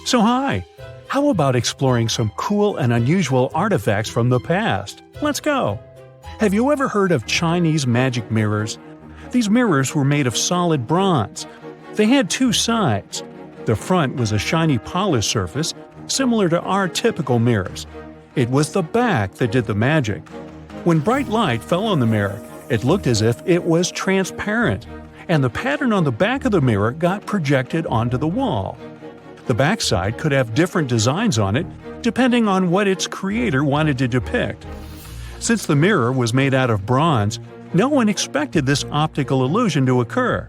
So hi! How about exploring some cool and unusual artifacts from the past? Let's go! Have you ever heard of Chinese magic mirrors? These mirrors were made of solid bronze. They had two sides. The front was a shiny polished surface, similar to our typical mirrors. It was the back that did the magic. When bright light fell on the mirror, it looked as if it was transparent, and the pattern on the back of the mirror got projected onto the wall. The backside could have different designs on it, depending on what its creator wanted to depict. Since the mirror was made out of bronze, no one expected this optical illusion to occur.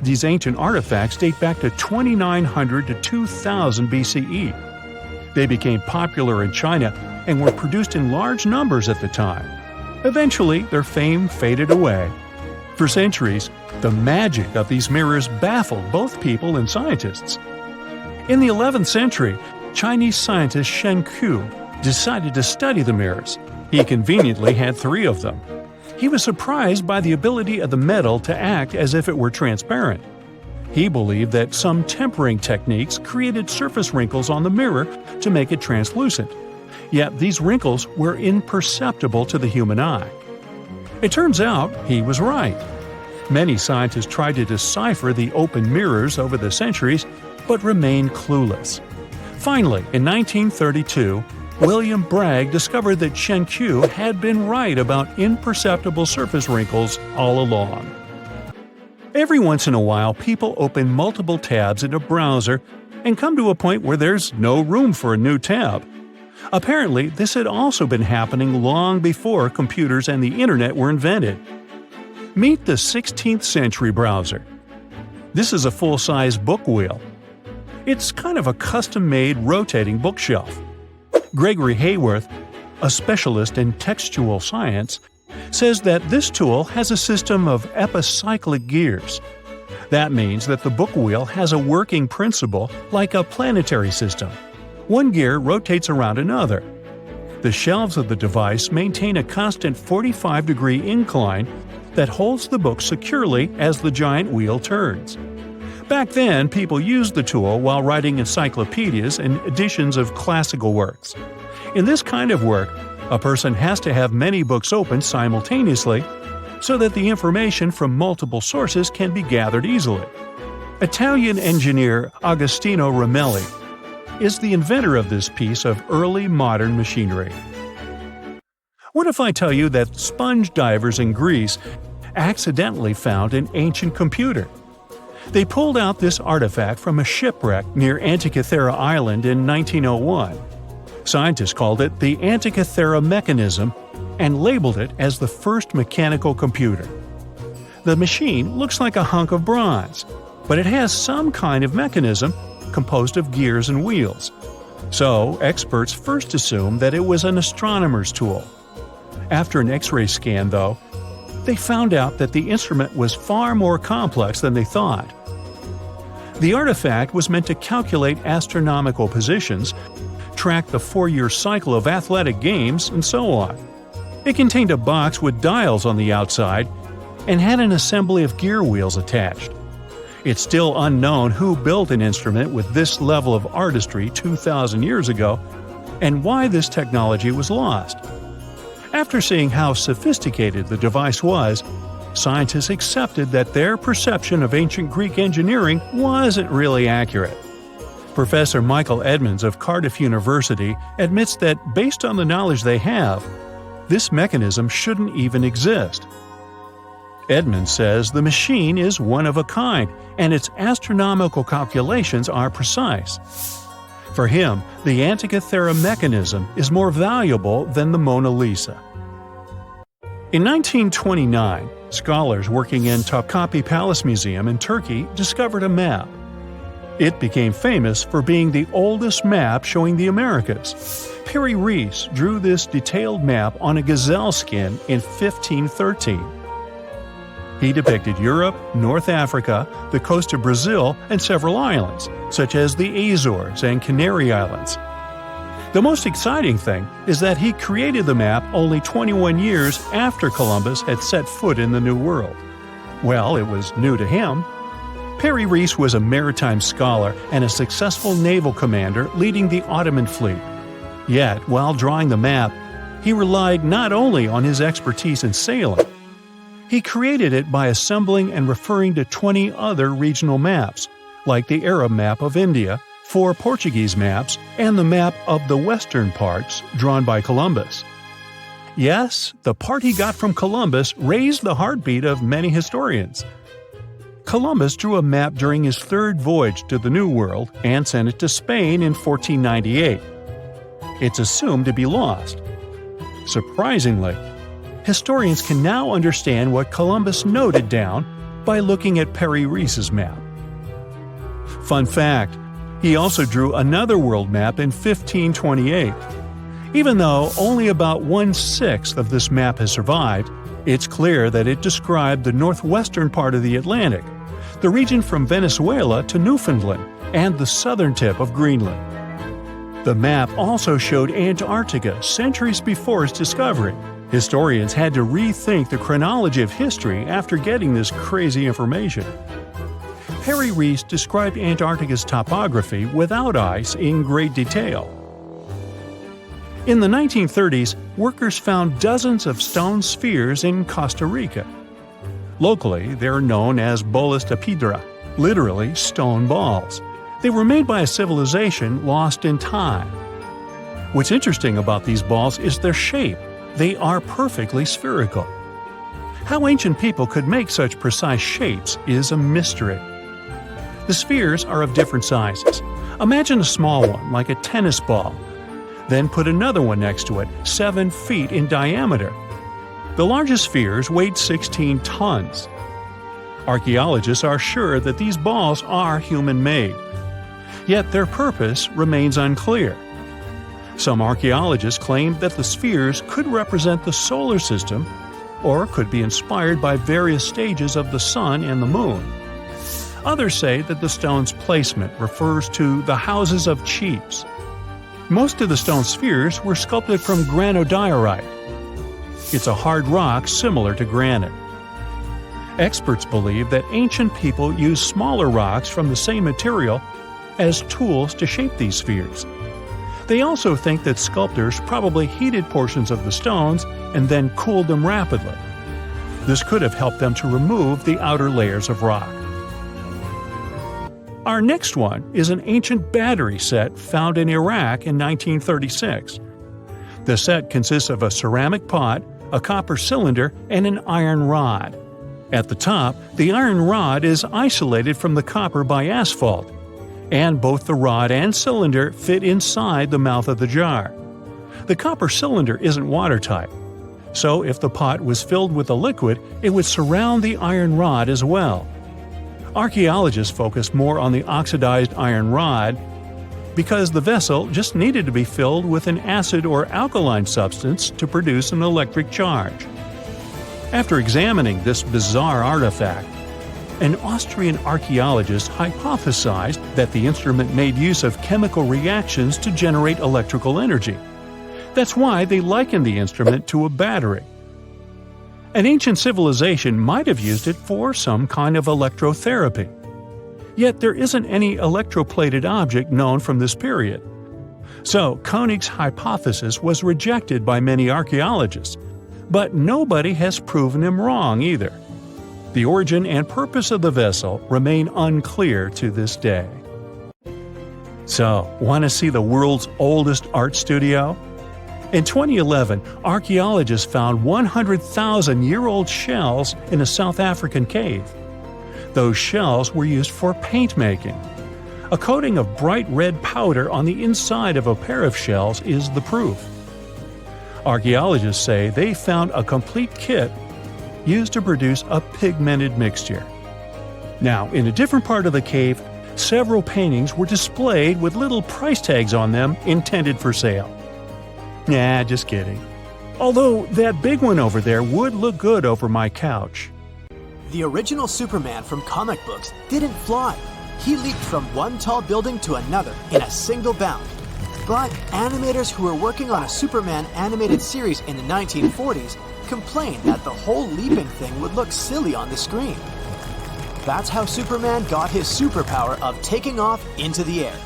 These ancient artifacts date back to 2900 to 2000 BCE. They became popular in China and were produced in large numbers at the time. Eventually, their fame faded away. For centuries, the magic of these mirrors baffled both people and scientists. In the 11th century, Chinese scientist Shen Ku decided to study the mirrors. He conveniently had 3 of them. He was surprised by the ability of the metal to act as if it were transparent. He believed that some tempering techniques created surface wrinkles on the mirror to make it translucent. Yet these wrinkles were imperceptible to the human eye. It turns out he was right. Many scientists tried to decipher the open mirrors over the centuries, but remained clueless. Finally, in 1932, William Bragg discovered that Shen Ku had been right about imperceptible surface wrinkles all along. Every once in a while, people open multiple tabs in a browser and come to a point where there's no room for a new tab. Apparently, this had also been happening long before computers and the internet were invented. Meet the 16th century browser. This is a full-size book wheel. It's kind of a custom-made rotating bookshelf. Gregory Hayworth, a specialist in textual science, says that this tool has a system of epicyclic gears. That means that the book wheel has a working principle like a planetary system. One gear rotates around another. The shelves of the device maintain a constant 45-degree incline that holds the book securely as the giant wheel turns. Back then, people used the tool while writing encyclopedias and editions of classical works. In this kind of work, a person has to have many books open simultaneously so that the information from multiple sources can be gathered easily. Italian engineer Agostino Romelli is the inventor of this piece of early modern machinery. What if I tell you that sponge divers in Greece accidentally found an ancient computer? They pulled out this artifact from a shipwreck near Antikythera Island in 1901. Scientists called it the Antikythera mechanism and labeled it as the first mechanical computer. The machine looks like a hunk of bronze, but it has some kind of mechanism composed of gears and wheels. So, experts first assumed that it was an astronomer's tool. After an X-ray scan, though, they found out that the instrument was far more complex than they thought. The artifact was meant to calculate astronomical positions, track the 4-year cycle of athletic games, and so on. It contained a box with dials on the outside and had an assembly of gear wheels attached. It's still unknown who built an instrument with this level of artistry 2,000 years ago and why this technology was lost. After seeing how sophisticated the device was, scientists accepted that their perception of ancient Greek engineering wasn't really accurate. Professor Michael Edmonds of Cardiff University admits that based on the knowledge they have, this mechanism shouldn't even exist. Edmonds says the machine is one of a kind and its astronomical calculations are precise. For him, the Antikythera mechanism is more valuable than the Mona Lisa. In 1929, scholars working in Topkapi Palace Museum in Turkey discovered a map. It became famous for being the oldest map showing the Americas. Perry Reese drew this detailed map on a gazelle skin in 1513. He depicted Europe, North Africa, the coast of Brazil, and several islands, such as the Azores and Canary Islands. The most exciting thing is that he created the map only 21 years after Columbus had set foot in the New World. Well, it was new to him. Perry Reese was a maritime scholar and a successful naval commander leading the Ottoman fleet. Yet, while drawing the map, he relied not only on his expertise in sailing. He created it by assembling and referring to 20 other regional maps, like the Arab map of India, 4 Portuguese maps, and the map of the western parts drawn by Columbus. Yes, the part he got from Columbus raised the heartbeat of many historians. Columbus drew a map during his 3rd voyage to the New World and sent it to Spain in 1498. It's assumed to be lost. Surprisingly, historians can now understand what Columbus noted down by looking at Perry Reese's map. Fun fact, he also drew another world map in 1528. Even though only about 1/6 of this map has survived, it's clear that it described the northwestern part of the Atlantic, the region from Venezuela to Newfoundland, and the southern tip of Greenland. The map also showed Antarctica centuries before its discovery. Historians had to rethink the chronology of history after getting this crazy information. Perry Reese described Antarctica's topography without ice in great detail. In the 1930s, workers found dozens of stone spheres in Costa Rica. Locally, they're known as bolas de piedra, literally stone balls. They were made by a civilization lost in time. What's interesting about these balls is their shape. They are perfectly spherical. How ancient people could make such precise shapes is a mystery. The spheres are of different sizes. Imagine a small one, like a tennis ball. Then put another one next to it, 7 feet in diameter. The largest spheres weighed 16 tons. Archaeologists are sure that these balls are human-made. Yet their purpose remains unclear. Some archaeologists claim that the spheres could represent the solar system or could be inspired by various stages of the sun and the moon. Others say that the stone's placement refers to the houses of chiefs. Most of the stone spheres were sculpted from granodiorite. It's a hard rock similar to granite. Experts believe that ancient people used smaller rocks from the same material as tools to shape these spheres. They also think that sculptors probably heated portions of the stones and then cooled them rapidly. This could have helped them to remove the outer layers of rock. Our next one is an ancient battery set found in Iraq in 1936. The set consists of a ceramic pot, a copper cylinder, and an iron rod. At the top, the iron rod is isolated from the copper by asphalt, and both the rod and cylinder fit inside the mouth of the jar. The copper cylinder isn't watertight, so if the pot was filled with a liquid, it would surround the iron rod as well. Archaeologists focused more on the oxidized iron rod because the vessel just needed to be filled with an acid or alkaline substance to produce an electric charge. After examining this bizarre artifact, an Austrian archaeologist hypothesized that the instrument made use of chemical reactions to generate electrical energy. That's why they likened the instrument to a battery. An ancient civilization might have used it for some kind of electrotherapy. Yet there isn't any electroplated object known from this period. So Koenig's hypothesis was rejected by many archaeologists, but nobody has proven him wrong either. The origin and purpose of the vessel remain unclear to this day. So, want to see the world's oldest art studio? In 2011, archaeologists found 100,000-year-old shells in a South African cave. Those shells were used for paint making. A coating of bright red powder on the inside of a pair of shells is the proof. Archaeologists say they found a complete kit used to produce a pigmented mixture. Now, in a different part of the cave, several paintings were displayed with little price tags on them intended for sale. Nah, just kidding. Although that big one over there would look good over my couch. The original Superman from comic books didn't fly. He leaped from one tall building to another in a single bound. But animators who were working on a Superman animated series in the 1940s complained that the whole leaping thing would look silly on the screen. That's how Superman got his superpower of taking off into the air.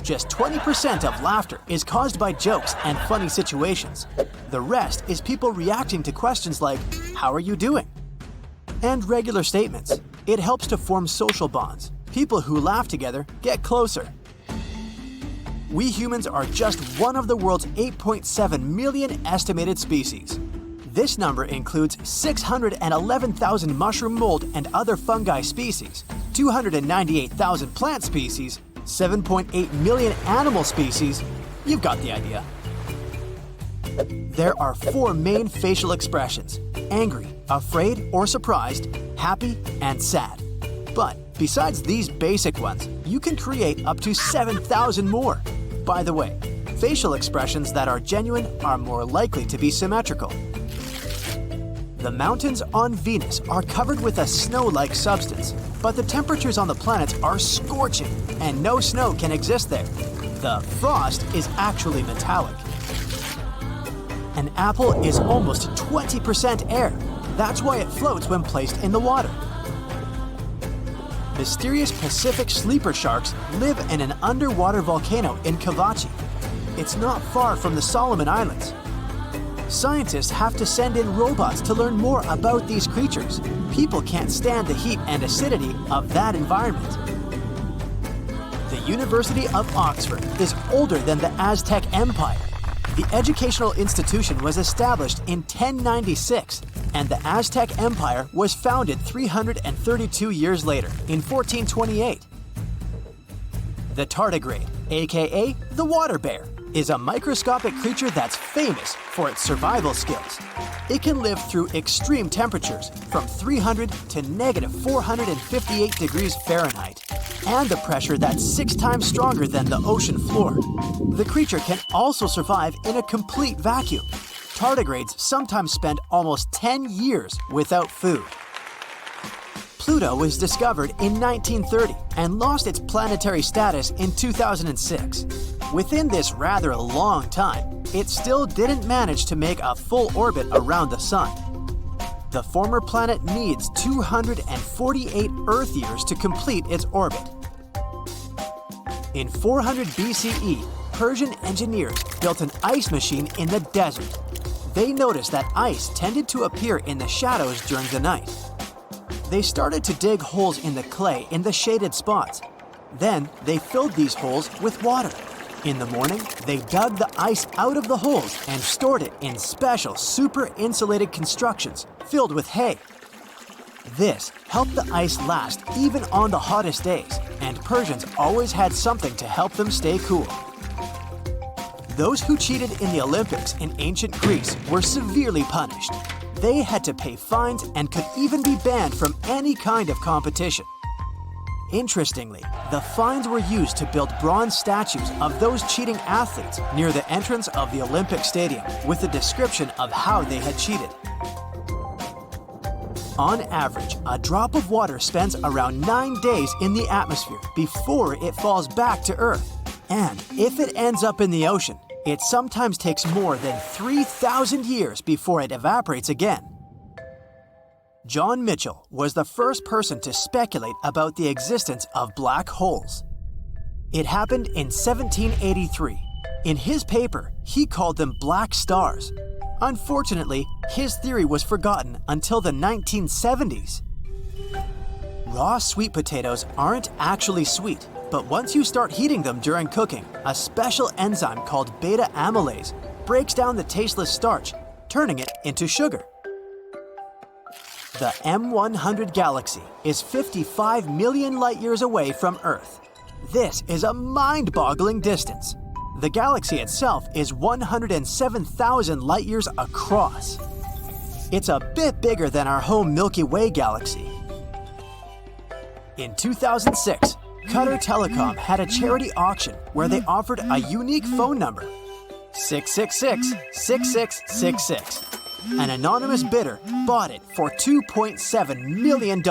Just 20% of laughter is caused by jokes and funny situations. The rest is people reacting to questions like, "How are you doing?" and regular statements. It helps to form social bonds. People who laugh together get closer. We humans are just one of the world's 8.7 million estimated species. This number includes 611,000 mushroom mold and other fungi species, 298,000 plant species, 7.8 million animal species. You've got the idea. There are 4 main facial expressions: angry, afraid or surprised, happy, and sad. But besides these basic ones, you can create up to 7,000 more. By the way, facial expressions that are genuine are more likely to be symmetrical. The mountains on Venus are covered with a snow-like substance, but the temperatures on the planets are scorching and no snow can exist there. The frost is actually metallic. An apple is almost 20% air. That's why it floats when placed in the water. Mysterious Pacific sleeper sharks live in an underwater volcano in Kavachi. It's not far from the Solomon Islands. Scientists have to send in robots to learn more about these creatures. People can't stand the heat and acidity of that environment. The University of Oxford is older than the Aztec Empire. The educational institution was established in 1096, and the Aztec Empire was founded 332 years later, in 1428. The tardigrade, aka the water bear, is a microscopic creature that's famous for its survival skills. It can live through extreme temperatures from 300 to negative 458 degrees Fahrenheit, and the pressure that's 6 times stronger than the ocean floor. The creature can also survive in a complete vacuum. Tardigrades sometimes spend almost 10 years without food. Pluto was discovered in 1930 and lost its planetary status in 2006. Within this rather long time, it still didn't manage to make a full orbit around the Sun. The former planet needs 248 Earth years to complete its orbit. In 400 BCE, Persian engineers built an ice machine in the desert. They noticed that ice tended to appear in the shadows during the night. They started to dig holes in the clay in the shaded spots. Then they filled these holes with water. In the morning, they dug the ice out of the holes and stored it in special super insulated constructions filled with hay. This helped the ice last even on the hottest days, and Persians always had something to help them stay cool. Those who cheated in the Olympics in ancient Greece were severely punished. They had to pay fines and could even be banned from any kind of competition. Interestingly, the fines were used to build bronze statues of those cheating athletes near the entrance of the Olympic Stadium with a description of how they had cheated. On average, a drop of water spends around 9 days in the atmosphere before it falls back to Earth. And if it ends up in the ocean, it sometimes takes more than 3,000 years before it evaporates again. John Mitchell was the first person to speculate about the existence of black holes. It happened in 1783. In his paper, he called them black stars. Unfortunately, his theory was forgotten until the 1970s. Raw sweet potatoes aren't actually sweet, but once you start heating them during cooking, a special enzyme called beta amylase breaks down the tasteless starch, turning it into sugar. The M100 galaxy is 55 million light-years away from Earth. This is a mind-boggling distance. The galaxy itself is 107,000 light-years across. It's a bit bigger than our home Milky Way galaxy. In 2006, Qatar Telecom had a charity auction where they offered a unique phone number, 666-6666. An anonymous bidder bought it for $2.7 million.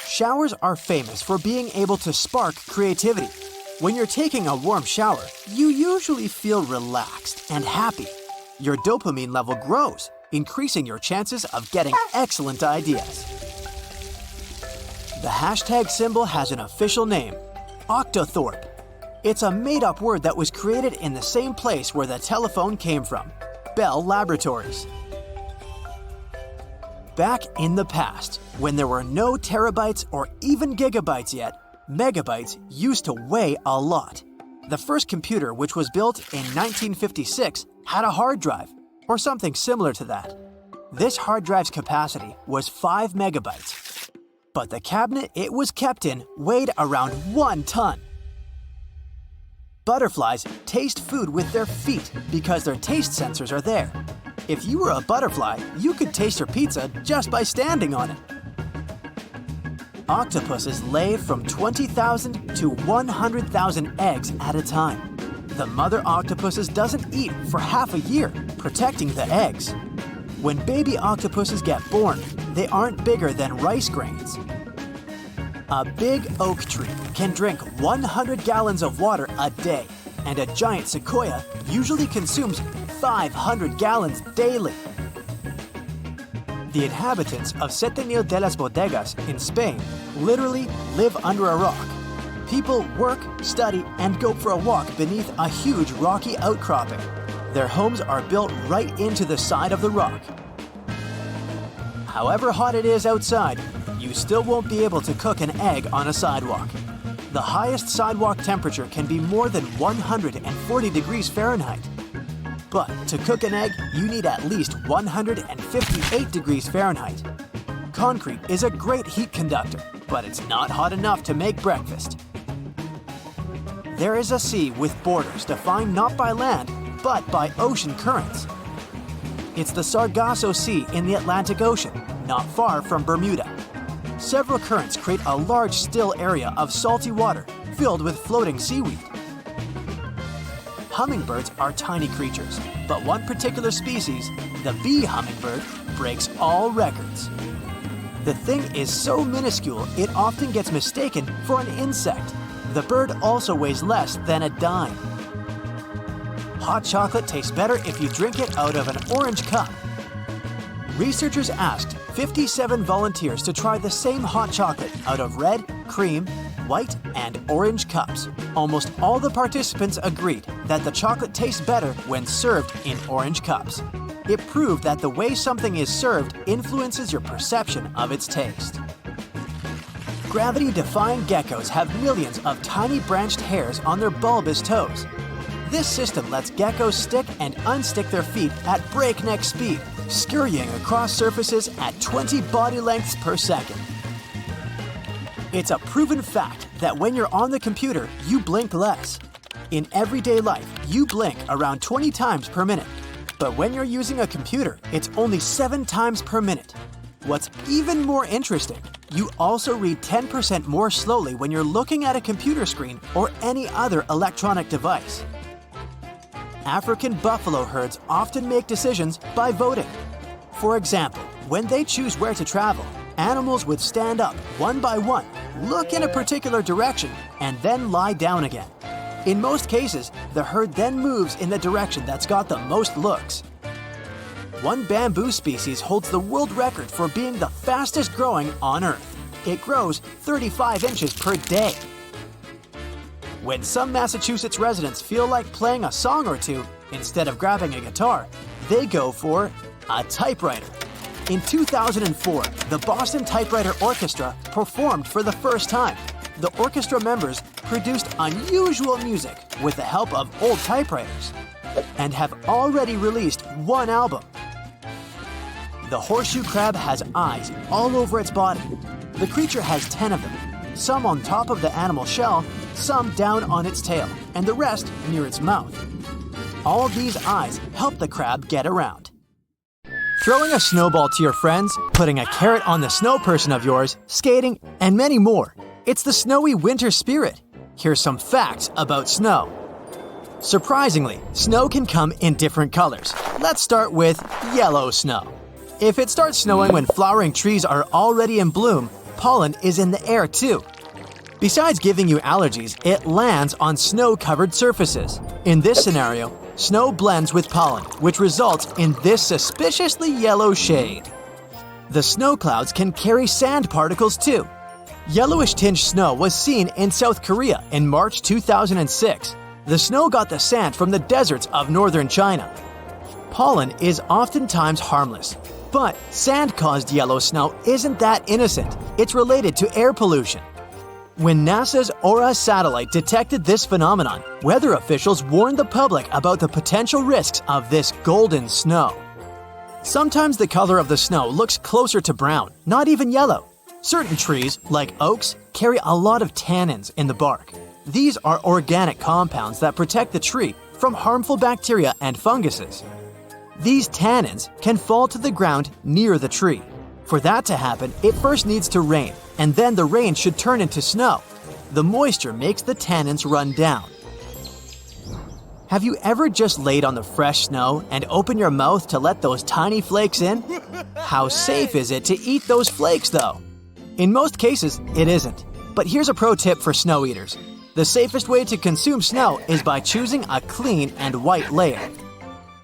Showers are famous for being able to spark creativity. When you're taking a warm shower, you usually feel relaxed and happy. Your dopamine level grows, increasing your chances of getting excellent ideas. The hashtag symbol has an official name, Octothorpe. It's a made-up word that was created in the same place where the telephone came from, Bell Laboratories. Back in the past, when there were no terabytes or even gigabytes yet, megabytes used to weigh a lot. The first computer, which was built in 1956, had a hard drive, or something similar to that. This hard drive's capacity was 5 megabytes. But the cabinet it was kept in weighed around 1 ton. Butterflies taste food with their feet because their taste sensors are there. If you were a butterfly, you could taste your pizza just by standing on it. Octopuses lay from 20,000 to 100,000 eggs at a time. The mother octopuses doesn't eat for half a year, protecting the eggs. When baby octopuses get born, they aren't bigger than rice grains. A big oak tree can drink 100 gallons of water a day, and a giant sequoia usually consumes 500 gallons daily. The inhabitants of Setenil de las Bodegas in Spain literally live under a rock. People work, study, and go for a walk beneath a huge rocky outcropping. Their homes are built right into the side of the rock. However hot it is outside, you still won't be able to cook an egg on a sidewalk. The highest sidewalk temperature can be more than 140 degrees Fahrenheit. But to cook an egg, you need at least 158 degrees Fahrenheit. Concrete is a great heat conductor, but it's not hot enough to make breakfast. There is a sea with borders defined not by land, but by ocean currents. It's the Sargasso Sea in the Atlantic Ocean, not far from Bermuda. Several currents create a large still area of salty water filled with floating seaweed. Hummingbirds are tiny creatures, but one particular species, the bee hummingbird, breaks all records. The thing is so minuscule it often gets mistaken for an insect. The bird also weighs less than a dime. Hot chocolate tastes better if you drink it out of an orange cup. Researchers asked 57 volunteers to try the same hot chocolate out of red, cream, white, and orange cups. Almost all the participants agreed that the chocolate tastes better when served in orange cups. It proved that the way something is served influences your perception of its taste. Gravity-defying geckos have millions of tiny branched hairs on their bulbous toes. This system lets geckos stick and unstick their feet at breakneck speed, scurrying across surfaces at 20 body lengths per second. It's a proven fact that when you're on the computer, you blink less. In everyday life, you blink around 20 times per minute. But when you're using a computer, it's only 7 times per minute. What's even more interesting, you also read 10% more slowly when you're looking at a computer screen or any other electronic device. African buffalo herds often make decisions by voting. For example, when they choose where to travel, animals would stand up one by one, look in a particular direction, and then lie down again. In most cases, the herd then moves in the direction that's got the most looks. One bamboo species holds the world record for being the fastest growing on Earth. It grows 35 inches per day. When some Massachusetts residents feel like playing a song or two, instead of grabbing a guitar, they go for a typewriter. In 2004, the Boston Typewriter Orchestra performed for the first time. The orchestra members produced unusual music with the help of old typewriters and have already released 1 album. The horseshoe crab has eyes all over its body. The creature has 10 of them, some on top of the animal shell, some down on its tail, and the rest near its mouth. All these eyes help the crab get around. Throwing a snowball to your friends, putting a carrot on the snow person of yours, skating, and many more. It's the snowy winter spirit. Here's some facts about snow. Surprisingly, snow can come in different colors. Let's start with yellow snow. If it starts snowing when flowering trees are already in bloom, pollen is in the air too. Besides giving you allergies, it lands on snow-covered surfaces. In this scenario, snow blends with pollen, which results in this suspiciously yellow shade. The snow clouds can carry sand particles too. Yellowish tinged snow was seen in South Korea in March 2006. The snow got the sand from the deserts of northern China. Pollen is oftentimes harmless, but sand-caused yellow snow isn't that innocent. It's related to air pollution. When NASA's Aura satellite detected this phenomenon, weather officials warned the public about the potential risks of this golden snow. Sometimes the color of the snow looks closer to brown, not even yellow. Certain trees, like oaks, carry a lot of tannins in the bark. These are organic compounds that protect the tree from harmful bacteria and funguses. These tannins can fall to the ground near the tree. For that to happen, it first needs to rain, and then the rain should turn into snow. The moisture makes the tannins run down. Have you ever just laid on the fresh snow and opened your mouth to let those tiny flakes in? How safe is it to eat those flakes, though? In most cases, it isn't. But here's a pro tip for snow eaters. The safest way to consume snow is by choosing a clean and white layer.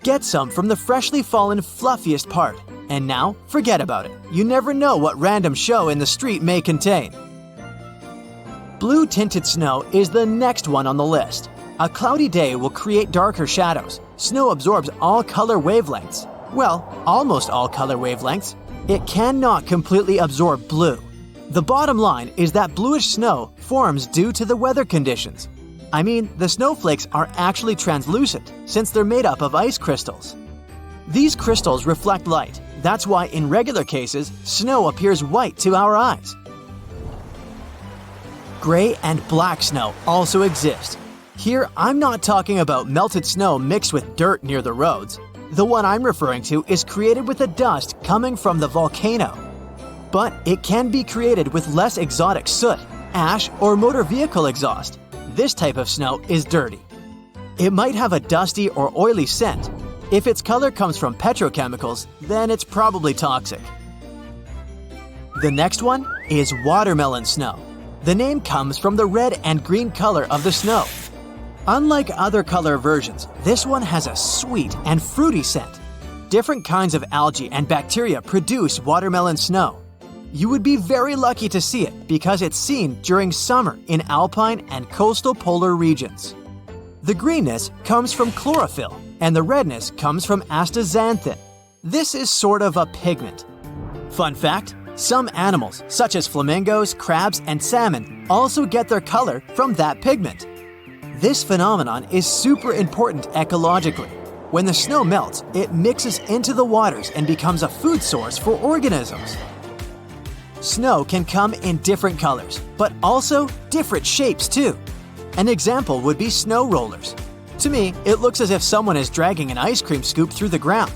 Get some from the freshly fallen fluffiest part. And now, forget about it. You never know what random show in the street may contain. Blue-tinted snow is the next one on the list. A cloudy day will create darker shadows. Snow absorbs all color wavelengths. Well, almost all color wavelengths. It cannot completely absorb blue. The bottom line is that bluish snow forms due to the weather conditions. I mean, the snowflakes are actually translucent since they're made up of ice crystals. These crystals reflect light. That's why in regular cases, snow appears white to our eyes. Gray and black snow also exist. Here, I'm not talking about melted snow mixed with dirt near the roads. The one I'm referring to is created with the dust coming from the volcano. But it can be created with less exotic soot, ash, or motor vehicle exhaust. This type of snow is dirty. It might have a dusty or oily scent. If its color comes from petrochemicals, then it's probably toxic. The next one is watermelon snow. The name comes from the red and green color of the snow. Unlike other color versions, this one has a sweet and fruity scent. Different kinds of algae and bacteria produce watermelon snow. You would be very lucky to see it because it's seen during summer in alpine and coastal polar regions. The greenness comes from chlorophyll, and the redness comes from astaxanthin. This is sort of a pigment. Fun fact, some animals, such as flamingos, crabs, and salmon, also get their color from that pigment. This phenomenon is super important ecologically. When the snow melts, it mixes into the waters and becomes a food source for organisms. Snow can come in different colors, but also different shapes too. An example would be snow rollers. To me, it looks as if someone is dragging an ice cream scoop through the ground.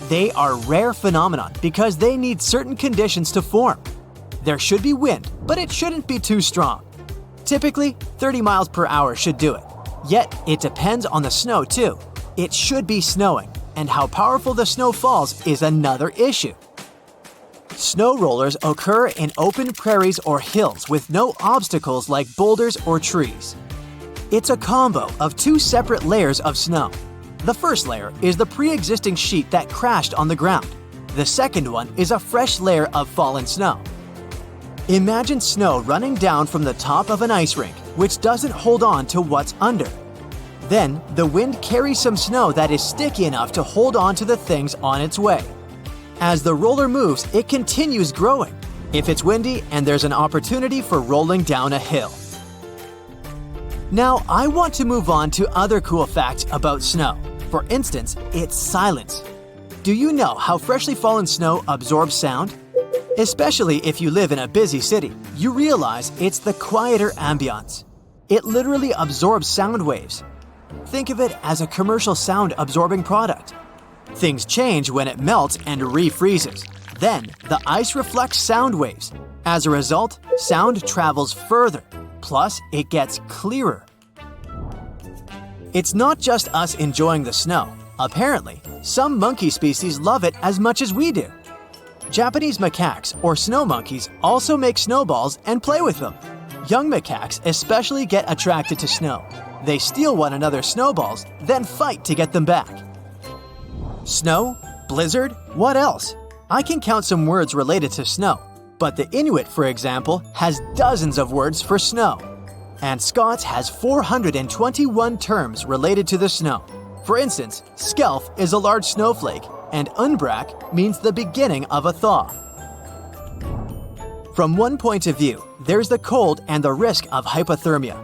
They are rare phenomenon because they need certain conditions to form. There should be wind, but it shouldn't be too strong. Typically, 30 miles per hour should do it. Yet, it depends on the snow too. It should be snowing, and how powerful the snow falls is another issue. Snow rollers occur in open prairies or hills with no obstacles like boulders or trees. It's a combo of two separate layers of snow. The first layer is the pre-existing sheet that crashed on the ground. The second one is a fresh layer of fallen snow. Imagine snow running down from the top of an ice rink, which doesn't hold on to what's under. Then, the wind carries some snow that is sticky enough to hold on to the things on its way. As the roller moves, it continues growing. If it's windy and there's an opportunity for rolling down a hill. Now, I want to move on to other cool facts about snow. For instance, its silence. Do you know how freshly fallen snow absorbs sound? Especially if you live in a busy city, you realize it's the quieter ambiance. It literally absorbs sound waves. Think of it as a commercial sound-absorbing product. Things change when it melts and refreezes. Then, the ice reflects sound waves. As a result, sound travels further. Plus, it gets clearer. It's not just us enjoying the snow. Apparently, some monkey species love it as much as we do. Japanese macaques, or snow monkeys, also make snowballs and play with them. Young macaques especially get attracted to snow. They steal one another's snowballs, then fight to get them back. Snow? Blizzard? What else? I can count some words related to snow, but the Inuit, for example, has dozens of words for snow. And Scots has 421 terms related to the snow. For instance, skelf is a large snowflake, and unbrak means the beginning of a thaw. From one point of view, there's the cold and the risk of hypothermia.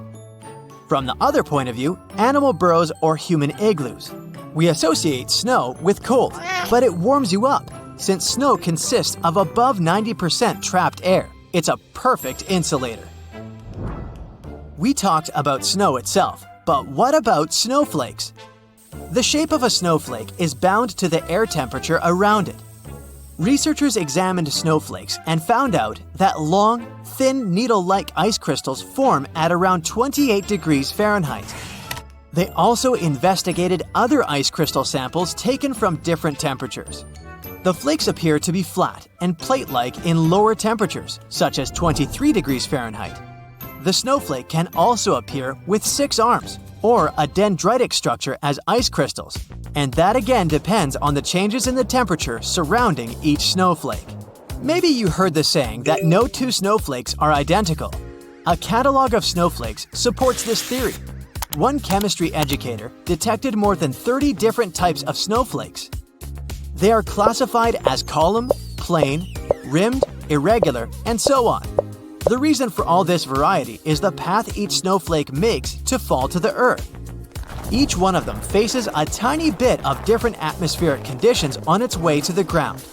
From the other point of view, animal burrows or human igloos. We associate snow with cold, but it warms you up. Since snow consists of above 90% trapped air, it's a perfect insulator. We talked about snow itself, but what about snowflakes? The shape of a snowflake is bound to the air temperature around it. Researchers examined snowflakes and found out that long, thin needle-like ice crystals form at around 28 degrees Fahrenheit. They also investigated other ice crystal samples taken from different temperatures. The flakes appear to be flat and plate-like in lower temperatures, such as 23 degrees Fahrenheit. The snowflake can also appear with 6 arms, or a dendritic structure as ice crystals, and that again depends on the changes in the temperature surrounding each snowflake. Maybe you heard the saying that no two snowflakes are identical. A catalog of snowflakes supports this theory. One chemistry educator detected more than 30 different types of snowflakes. They are classified as column, plane, rimmed, irregular, and so on. The reason for all this variety is the path each snowflake makes to fall to the earth. Each one of them faces a tiny bit of different atmospheric conditions on its way to the ground.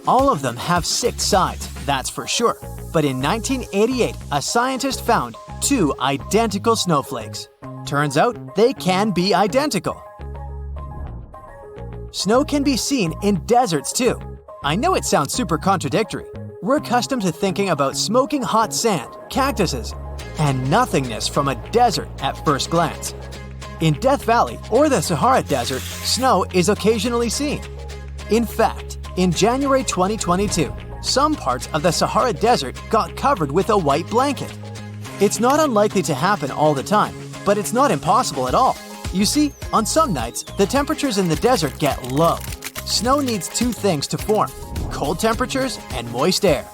All of them have 6 sides, that's for sure. But in 1988, a scientist found 2 identical snowflakes. Turns out they can be identical. Snow can be seen in deserts too. I know it sounds super contradictory. We're accustomed to thinking about smoking hot sand, cactuses, and nothingness from a desert at first glance. In Death Valley or the Sahara Desert, snow is occasionally seen. In fact, in January 2022, some parts of the Sahara Desert got covered with a white blanket. It's not unlikely to happen all the time, but it's not impossible at all. You see, on some nights, the temperatures in the desert get low. Snow needs 2 things to form: cold temperatures and moist air.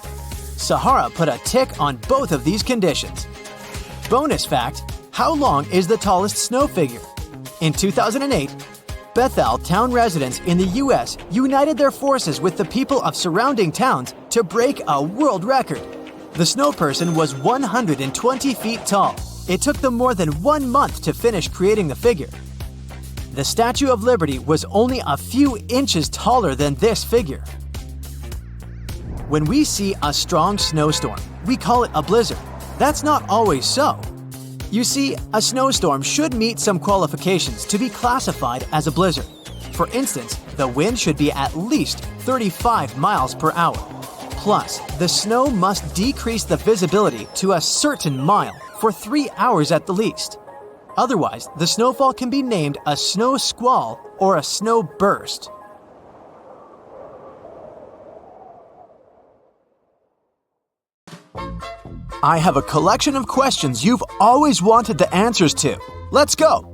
Sahara put a tick on both of these conditions. Bonus fact, how long is the tallest snow figure? In 2008, Bethel town residents in the US united their forces with the people of surrounding towns to break a world record. The snow person was 120 feet tall. It took them more than 1 month to finish creating the figure. The Statue of Liberty was only a few inches taller than this figure. When we see a strong snowstorm, we call it a blizzard. That's not always so. You see, a snowstorm should meet some qualifications to be classified as a blizzard. For instance, the wind should be at least 35 miles per hour. Plus, the snow must decrease the visibility to a certain mile for 3 hours at the least. Otherwise, the snowfall can be named a snow squall or a snow burst. I have a collection of questions you've always wanted the answers to. Let's go!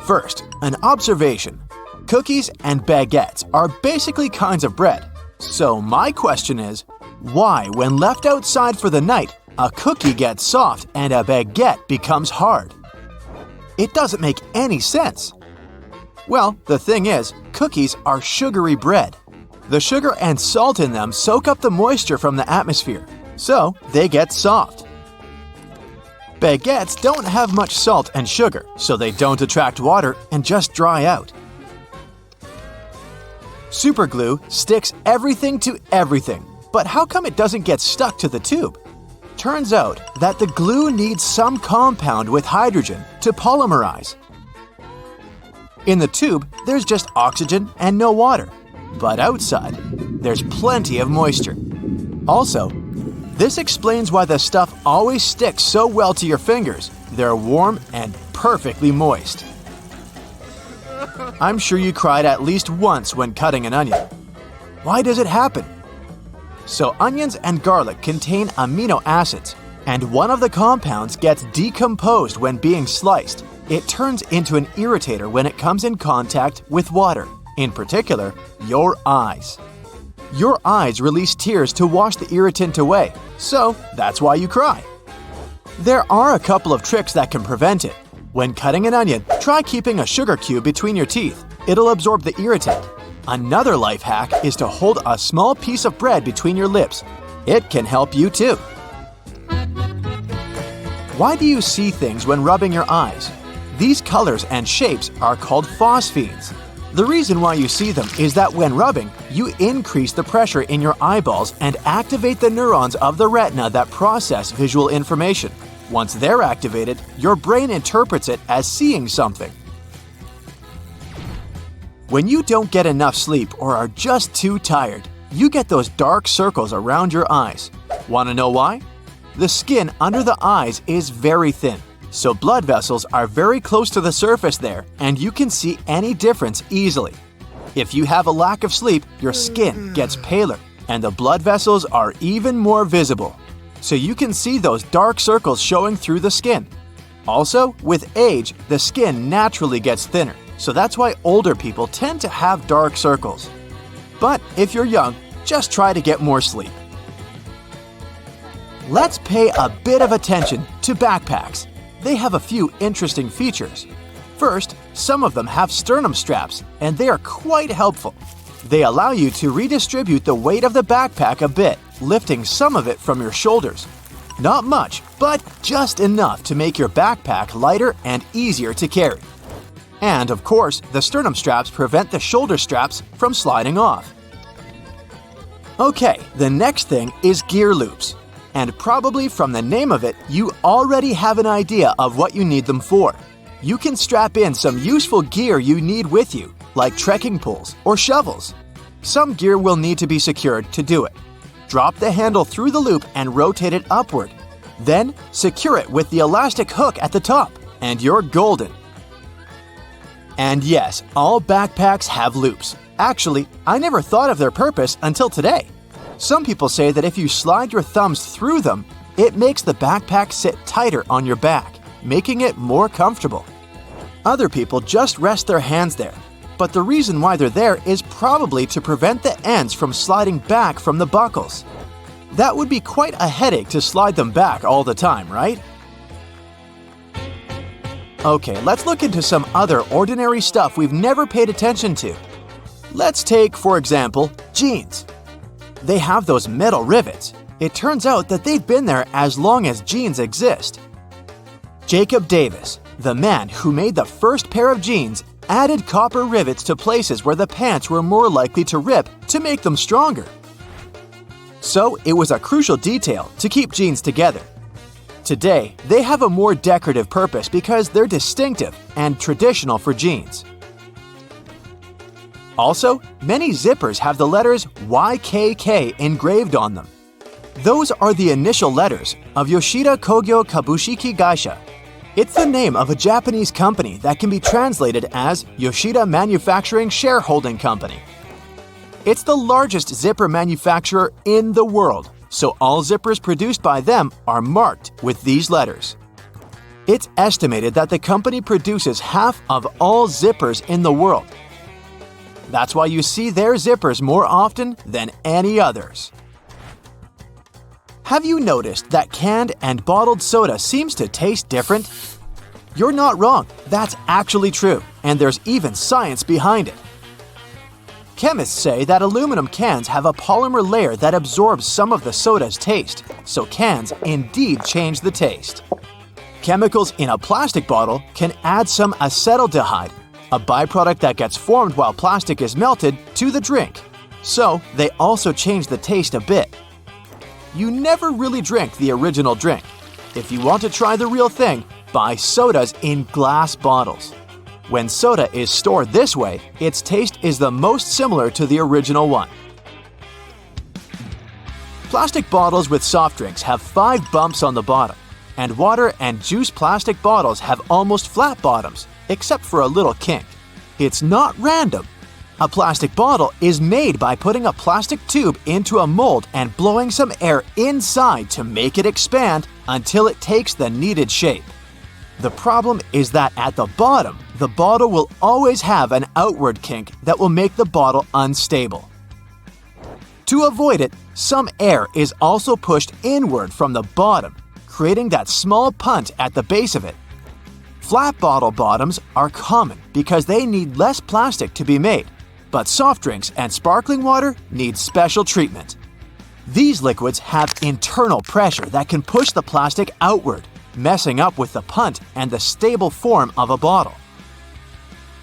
First, an observation. Cookies and baguettes are basically kinds of bread. So my question is, why, when left outside for the night, a cookie gets soft and a baguette becomes hard? It doesn't make any sense. Well, the thing is, cookies are sugary bread. The sugar and salt in them soak up the moisture from the atmosphere, so they get soft. Baguettes don't have much salt and sugar, so they don't attract water and just dry out. Superglue sticks everything to everything, but how come it doesn't get stuck to the tube? Turns out that the glue needs some compound with hydrogen to polymerize. In the tube, there's just oxygen and no water, but outside, there's plenty of moisture. Also, this explains why the stuff always sticks so well to your fingers. They're warm and perfectly moist. I'm sure you cried at least once when cutting an onion. Why does it happen? So onions and garlic contain amino acids, and one of the compounds gets decomposed when being sliced. It turns into an irritator when it comes in contact with water, in particular, your eyes. Your eyes release tears to wash the irritant away, so that's why you cry. There are a couple of tricks that can prevent it. When cutting an onion, try keeping a sugar cube between your teeth. It'll absorb the irritant. Another life hack is to hold a small piece of bread between your lips. It can help you too. Why do you see things when rubbing your eyes? These colors and shapes are called phosphenes. The reason why you see them is that when rubbing, you increase the pressure in your eyeballs and activate the neurons of the retina that process visual information. Once they're activated, your brain interprets it as seeing something. When you don't get enough sleep or are just too tired, you get those dark circles around your eyes. Want to know why? The skin under the eyes is very thin, so blood vessels are very close to the surface there, and you can see any difference easily. If you have a lack of sleep, your skin gets paler, and the blood vessels are even more visible. So you can see those dark circles showing through the skin. Also, with age, the skin naturally gets thinner, so that's why older people tend to have dark circles. But if you're young, just try to get more sleep. Let's pay a bit of attention to backpacks. They have a few interesting features. First, some of them have sternum straps, and they are quite helpful. They allow you to redistribute the weight of the backpack a bit, lifting some of it from your shoulders. Not much, but just enough to make your backpack lighter and easier to carry. And of course, the sternum straps prevent the shoulder straps from sliding off. Okay, the next thing is gear loops. And probably from the name of it, you already have an idea of what you need them for. You can strap in some useful gear you need with you, like trekking poles or shovels. Some gear will need to be secured to do it. Drop the handle through the loop and rotate it upward. Then, secure it with the elastic hook at the top, and you're golden. And yes, all backpacks have loops. Actually, I never thought of their purpose until today. Some people say that if you slide your thumbs through them, it makes the backpack sit tighter on your back, making it more comfortable. Other people just rest their hands there, but the reason why they're there is probably to prevent the ends from sliding back from the buckles. That would be quite a headache to slide them back all the time, right? Okay, let's look into some other ordinary stuff we've never paid attention to. Let's take, for example, jeans. They have those metal rivets. It turns out that they've been there as long as jeans exist. Jacob Davis, the man who made the first pair of jeans, added copper rivets to places where the pants were more likely to rip to make them stronger. So it was a crucial detail to keep jeans together. Today, they have a more decorative purpose because they're distinctive and traditional for jeans. Also, many zippers have the letters YKK engraved on them. Those are the initial letters of Yoshida Kogyo Kabushiki Gaisha. It's the name of a Japanese company that can be translated as Yoshida Manufacturing Shareholding Company. It's the largest zipper manufacturer in the world, so all zippers produced by them are marked with these letters. It's estimated that the company produces half of all zippers in the world. That's why you see their zippers more often than any others. Have you noticed that canned and bottled soda seems to taste different? You're not wrong, that's actually true, and there's even science behind it. Chemists say that aluminum cans have a polymer layer that absorbs some of the soda's taste, so cans indeed change the taste. Chemicals in a plastic bottle can add some acetaldehyde, a byproduct that gets formed while plastic is melted, to the drink. So they also change the taste a bit. You never really drink the original drink. If you want to try the real thing, buy sodas in glass bottles. When soda is stored this way, its taste is the most similar to the original one. Plastic bottles with soft drinks have 5 bumps on the bottom, and water and juice plastic bottles have almost flat bottoms, except for a little kink. It's not random. A plastic bottle is made by putting a plastic tube into a mold and blowing some air inside to make it expand until it takes the needed shape. The problem is that at the bottom, the bottle will always have an outward kink that will make the bottle unstable. To avoid it, some air is also pushed inward from the bottom, creating that small punt at the base of it. Flat bottle bottoms are common because they need less plastic to be made, but soft drinks and sparkling water need special treatment. These liquids have internal pressure that can push the plastic outward, messing up with the punt and the stable form of a bottle.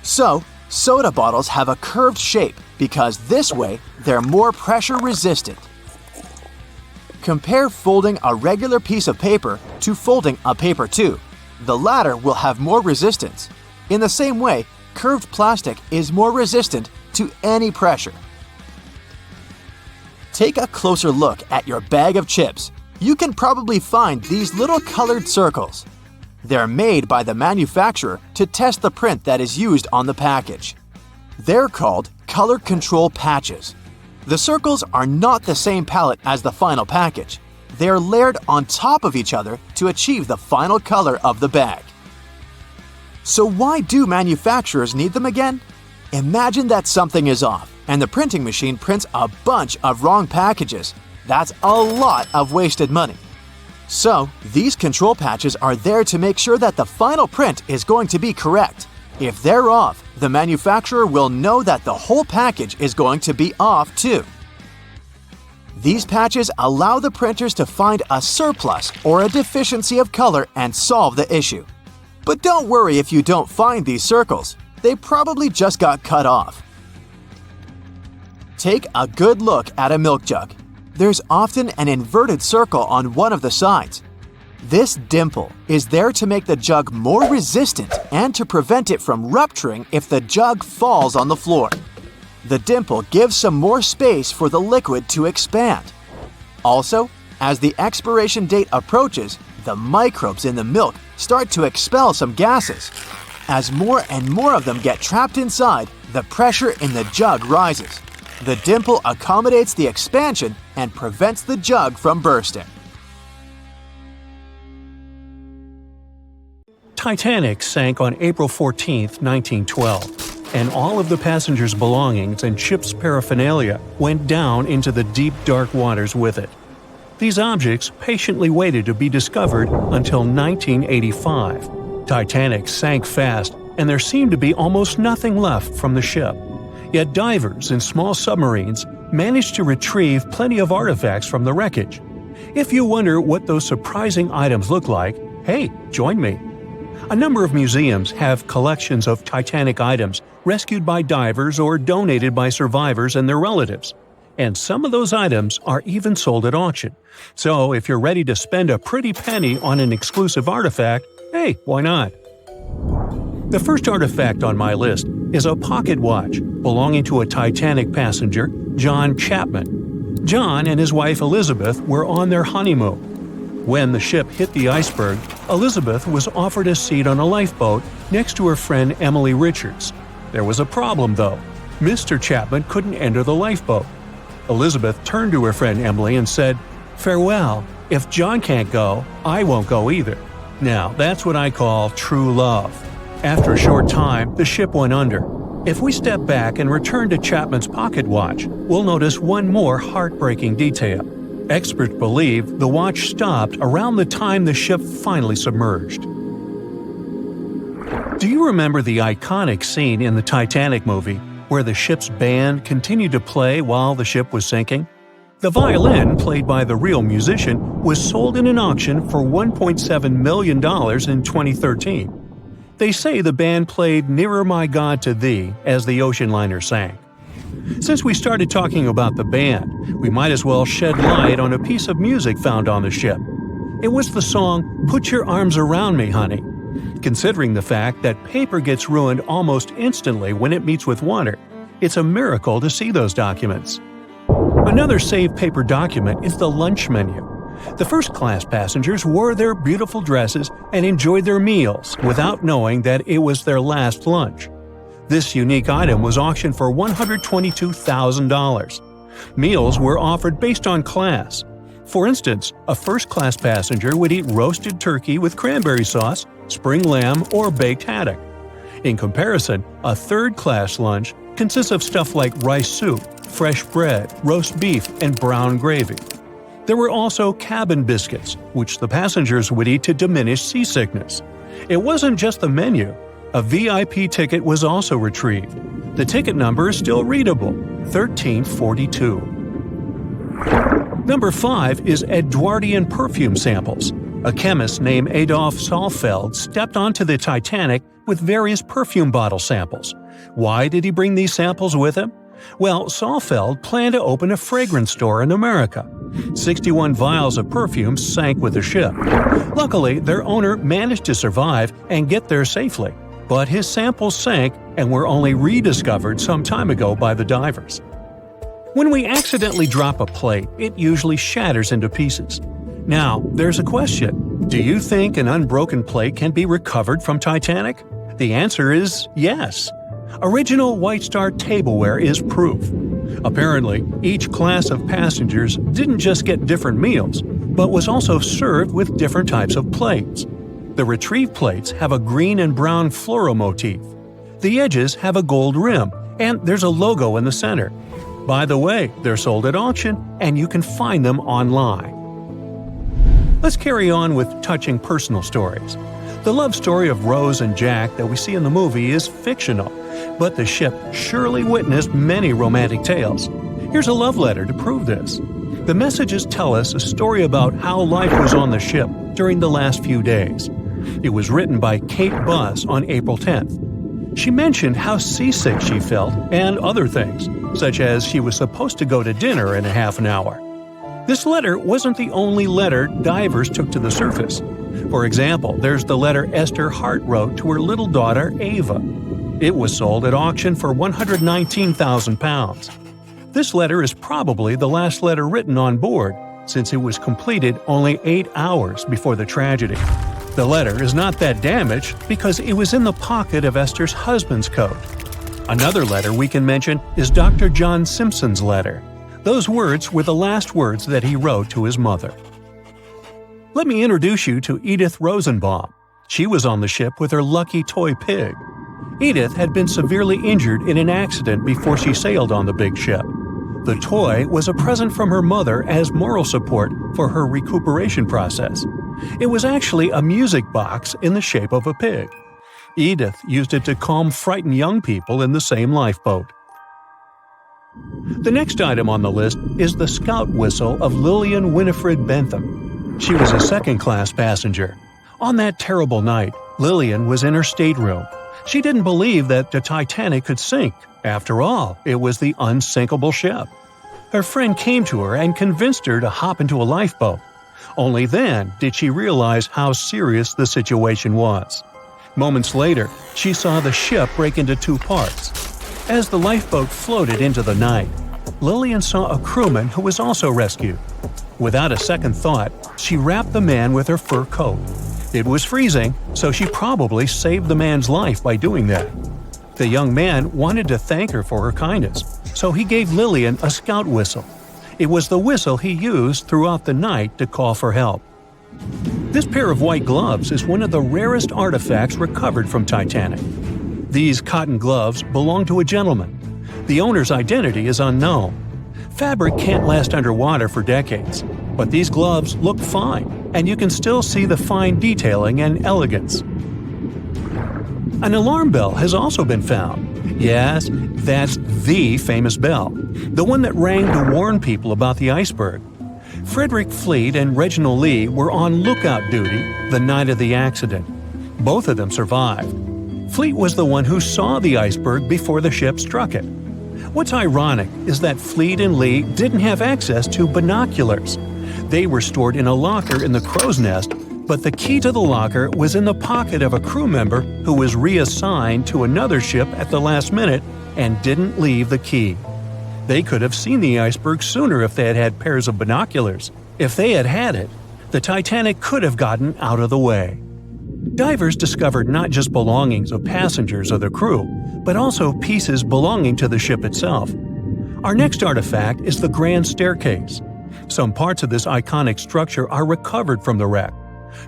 So, soda bottles have a curved shape because this way they're more pressure resistant. Compare folding a regular piece of paper to folding a paper tube. The latter will have more resistance. In the same way, curved plastic is more resistant to any pressure. Take a closer look at your bag of chips. You can probably find these little colored circles. They're made by the manufacturer to test the print that is used on the package. They're called color control patches. The circles are not the same palette as the final package. They're layered on top of each other to achieve the final color of the bag. So why do manufacturers need them again? Imagine that something is off and the printing machine prints a bunch of wrong packages. That's a lot of wasted money. So, these control patches are there to make sure that the final print is going to be correct. If they're off, the manufacturer will know that the whole package is going to be off too. These patches allow the printers to find a surplus or a deficiency of color and solve the issue. But don't worry if you don't find these circles. They probably just got cut off. Take a good look at a milk jug. There's often an inverted circle on one of the sides. This dimple is there to make the jug more resistant and to prevent it from rupturing if the jug falls on the floor. The dimple gives some more space for the liquid to expand. Also, as the expiration date approaches, the microbes in the milk start to expel some gases. As more and more of them get trapped inside, the pressure in the jug rises. The dimple accommodates the expansion and prevents the jug from bursting. Titanic sank on April 14, 1912, and all of the passengers' belongings and ship's paraphernalia went down into the deep, dark waters with it. These objects patiently waited to be discovered until 1985. Titanic sank fast, and there seemed to be almost nothing left from the ship. Yet divers in small submarines managed to retrieve plenty of artifacts from the wreckage. If you wonder what those surprising items look like, hey, join me. A number of museums have collections of Titanic items rescued by divers or donated by survivors and their relatives. And some of those items are even sold at auction. So if you're ready to spend a pretty penny on an exclusive artifact, hey, why not? The first artifact on my list is a pocket watch belonging to a Titanic passenger, John Chapman. John and his wife Elizabeth were on their honeymoon. When the ship hit the iceberg, Elizabeth was offered a seat on a lifeboat next to her friend Emily Richards. There was a problem though. Mr. Chapman couldn't enter the lifeboat. Elizabeth turned to her friend Emily and said, "Farewell, if John can't go, I won't go either." Now, that's what I call true love. After a short time, the ship went under. If we step back and return to Chapman's pocket watch, we'll notice one more heartbreaking detail. Experts believe the watch stopped around the time the ship finally submerged. Do you remember the iconic scene in the Titanic movie where the ship's band continued to play while the ship was sinking? The violin, played by the real musician, was sold in an auction for $1.7 million in 2013. They say the band played Nearer My God to Thee as the ocean liner sank. Since we started talking about the band, we might as well shed light on a piece of music found on the ship. It was the song Put Your Arms Around Me, Honey. Considering the fact that paper gets ruined almost instantly when it meets with water, it's a miracle to see those documents. Another saved paper document is the lunch menu. The first-class passengers wore their beautiful dresses and enjoyed their meals without knowing that it was their last lunch. This unique item was auctioned for $122,000. Meals were offered based on class. For instance, a first-class passenger would eat roasted turkey with cranberry sauce, spring lamb, or baked haddock. In comparison, a third-class lunch consists of stuff like rice soup, fresh bread, roast beef, and brown gravy. There were also cabin biscuits, which the passengers would eat to diminish seasickness. It wasn't just the menu. A VIP ticket was also retrieved. The ticket number is still readable, 1342. Number 5 is Edwardian perfume samples. A chemist named Adolf Saalfeld stepped onto the Titanic with various perfume bottle samples. Why did he bring these samples with him? Well, Saalfeld planned to open a fragrance store in America. 61 vials of perfume sank with the ship. Luckily, their owner managed to survive and get there safely, but his samples sank and were only rediscovered some time ago by the divers. When we accidentally drop a plate, it usually shatters into pieces. Now, there's a question. Do you think an unbroken plate can be recovered from Titanic? The answer is yes. Original White Star tableware is proof. Apparently, each class of passengers didn't just get different meals, but was also served with different types of plates. The retrieved plates have a green and brown floral motif. The edges have a gold rim, and there's a logo in the center. By the way, they're sold at auction, and you can find them online. Let's carry on with touching personal stories. The love story of Rose and Jack that we see in the movie is fictional, but the ship surely witnessed many romantic tales. Here's a love letter to prove this. The messages tell us a story about how life was on the ship during the last few days. It was written by Kate Buss on April 10th. She mentioned how seasick she felt and other things, such as she was supposed to go to dinner in a half an hour. This letter wasn't the only letter divers took to the surface. For example, there's the letter Esther Hart wrote to her little daughter Ava. It was sold at auction for £119,000. This letter is probably the last letter written on board, since it was completed only 8 hours before the tragedy. The letter is not that damaged because it was in the pocket of Esther's husband's coat. Another letter we can mention is Dr. John Simpson's letter. Those words were the last words that he wrote to his mother. Let me introduce you to Edith Rosenbaum. She was on the ship with her lucky toy pig. Edith had been severely injured in an accident before she sailed on the big ship. The toy was a present from her mother as moral support for her recuperation process. It was actually a music box in the shape of a pig. Edith used it to calm frightened young people in the same lifeboat. The next item on the list is the scout whistle of Lillian Winifred Bentham. She was a second-class passenger. On that terrible night, Lillian was in her stateroom. She didn't believe that the Titanic could sink. After all, it was the unsinkable ship. Her friend came to her and convinced her to hop into a lifeboat. Only then did she realize how serious the situation was. Moments later, she saw the ship break into two parts. As the lifeboat floated into the night, Lillian saw a crewman who was also rescued. Without a second thought, she wrapped the man with her fur coat. It was freezing, so she probably saved the man's life by doing that. The young man wanted to thank her for her kindness, so he gave Lillian a scout whistle. It was the whistle he used throughout the night to call for help. This pair of white gloves is one of the rarest artifacts recovered from Titanic. These cotton gloves belong to a gentleman. The owner's identity is unknown. Fabric can't last underwater for decades, but these gloves look fine, and you can still see the fine detailing and elegance. An alarm bell has also been found. Yes, that's the famous bell, the one that rang to warn people about the iceberg. Frederick Fleet and Reginald Lee were on lookout duty the night of the accident. Both of them survived. Fleet was the one who saw the iceberg before the ship struck it. What's ironic is that Fleet and Lee didn't have access to binoculars. They were stored in a locker in the crow's nest, but the key to the locker was in the pocket of a crew member who was reassigned to another ship at the last minute and didn't leave the key. They could have seen the iceberg sooner if they had had pairs of binoculars. If they had had it, the Titanic could have gotten out of the way. Divers discovered not just belongings of passengers or the crew, but also pieces belonging to the ship itself. Our next artifact is the Grand Staircase. Some parts of this iconic structure are recovered from the wreck.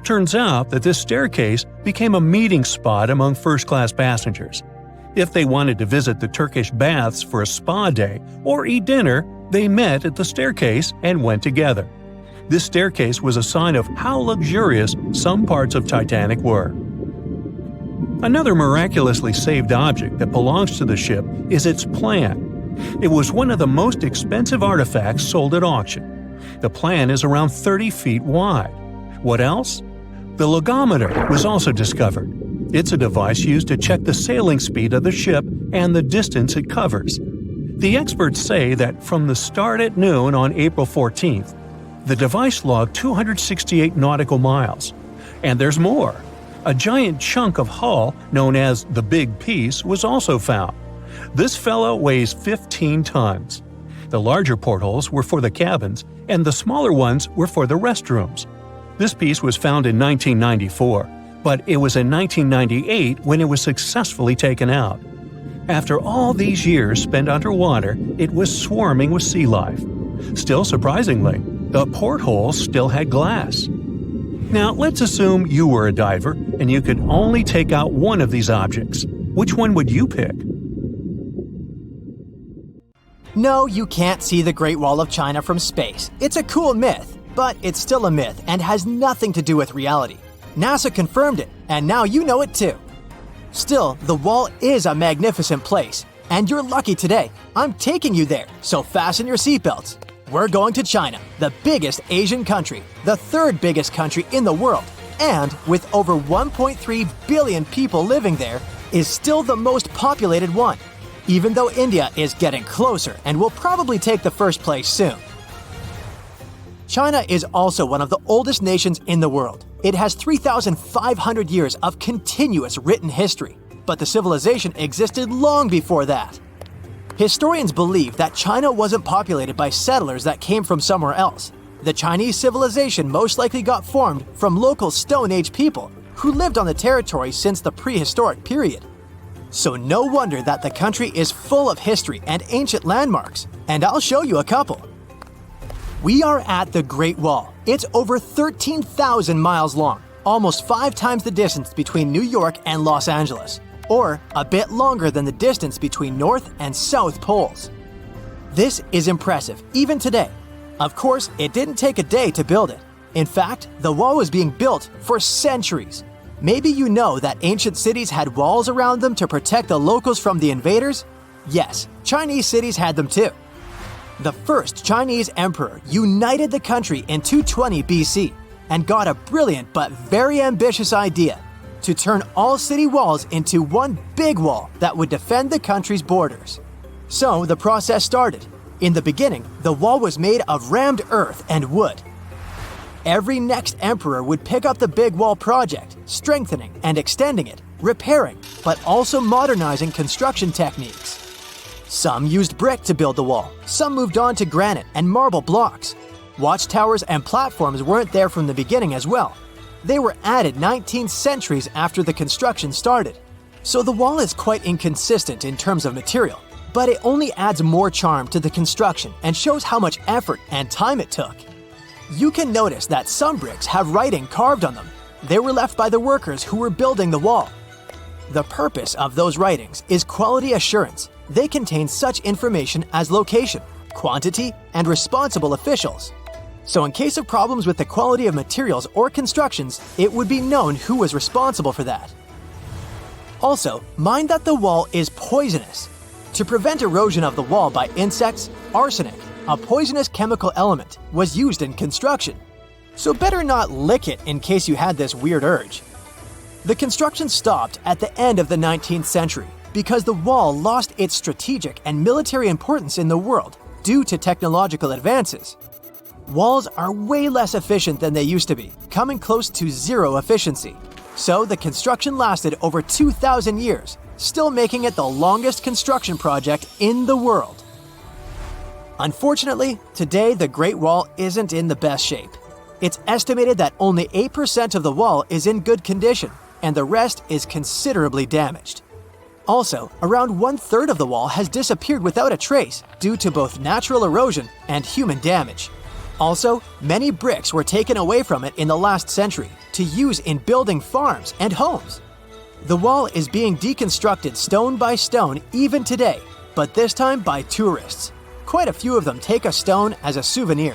Turns out that this staircase became a meeting spot among first-class passengers. If they wanted to visit the Turkish baths for a spa day or eat dinner, they met at the staircase and went together. This staircase was a sign of how luxurious some parts of Titanic were. Another miraculously saved object that belongs to the ship is its plan. It was one of the most expensive artifacts sold at auction. The plan is around 30 feet wide. What else? The logometer was also discovered. It's a device used to check the sailing speed of the ship and the distance it covers. The experts say that from the start at noon on April 14th, the device logged 268 nautical miles. And there's more. A giant chunk of hull, known as the Big Piece, was also found. This fellow weighs 15 tons. The larger portholes were for the cabins, and the smaller ones were for the restrooms. This piece was found in 1994, but it was in 1998 when it was successfully taken out. After all these years spent underwater, it was swarming with sea life. Still surprisingly, the portholes still had glass. Now, let's assume you were a diver and you could only take out one of these objects. Which one would you pick? No, you can't see the Great Wall of China from space. It's a cool myth, but it's still a myth and has nothing to do with reality. NASA confirmed it, and now you know it too. Still, the wall is a magnificent place, and you're lucky today. I'm taking you there, so fasten your seatbelts. We're going to China, the biggest Asian country, the third biggest country in the world, and with over 1.3 billion people living there, is still the most populated one, even though India is getting closer and will probably take the first place soon. China is also one of the oldest nations in the world. It has 3,500 years of continuous written history, but the civilization existed long before that. Historians believe that China wasn't populated by settlers that came from somewhere else. The Chinese civilization most likely got formed from local Stone Age people who lived on the territory since the prehistoric period. So no wonder that the country is full of history and ancient landmarks, and I'll show you a couple. We are at the Great Wall. It's over 13,000 miles long, almost 5 times the distance between New York and Los Angeles, or a bit longer than the distance between North and South Poles. This is impressive, even today. Of course, it didn't take a day to build it. In fact, the wall was being built for centuries. Maybe you know that ancient cities had walls around them to protect the locals from the invaders? Yes, Chinese cities had them too. The first Chinese emperor united the country in 220 BC and got a brilliant but very ambitious idea to turn all city walls into one big wall that would defend the country's borders. So the process started. In the beginning, the wall was made of rammed earth and wood. Every next emperor would pick up the big wall project, strengthening and extending it, repairing, but also modernizing construction techniques. Some used brick to build the wall, some moved on to granite and marble blocks. Watchtowers and platforms weren't there from the beginning as well. They were added 19 centuries after the construction started. So the wall is quite inconsistent in terms of material, but it only adds more charm to the construction and shows how much effort and time it took. You can notice that some bricks have writing carved on them. They were left by the workers who were building the wall. The purpose of those writings is quality assurance. They contain such information as location, quantity, and responsible officials. So in case of problems with the quality of materials or constructions, it would be known who was responsible for that. Also, mind that the wall is poisonous. To prevent erosion of the wall by insects, arsenic, a poisonous chemical element, was used in construction. So better not lick it in case you had this weird urge. The construction stopped at the end of the 19th century because the wall lost its strategic and military importance in the world due to technological advances. Walls are way less efficient than they used to be, coming close to zero efficiency. So the construction lasted over 2,000 years, still making it the longest construction project in the world. Unfortunately, today the Great Wall isn't in the best shape. It's estimated that only 8% of the wall is in good condition, and the rest is considerably damaged. Also, around 1/3 of the wall has disappeared without a trace due to both natural erosion and human damage. Also, many bricks were taken away from it in the last century to use in building farms and homes. The wall is being deconstructed stone by stone even today, but this time by tourists. Quite a few of them take a stone as a souvenir.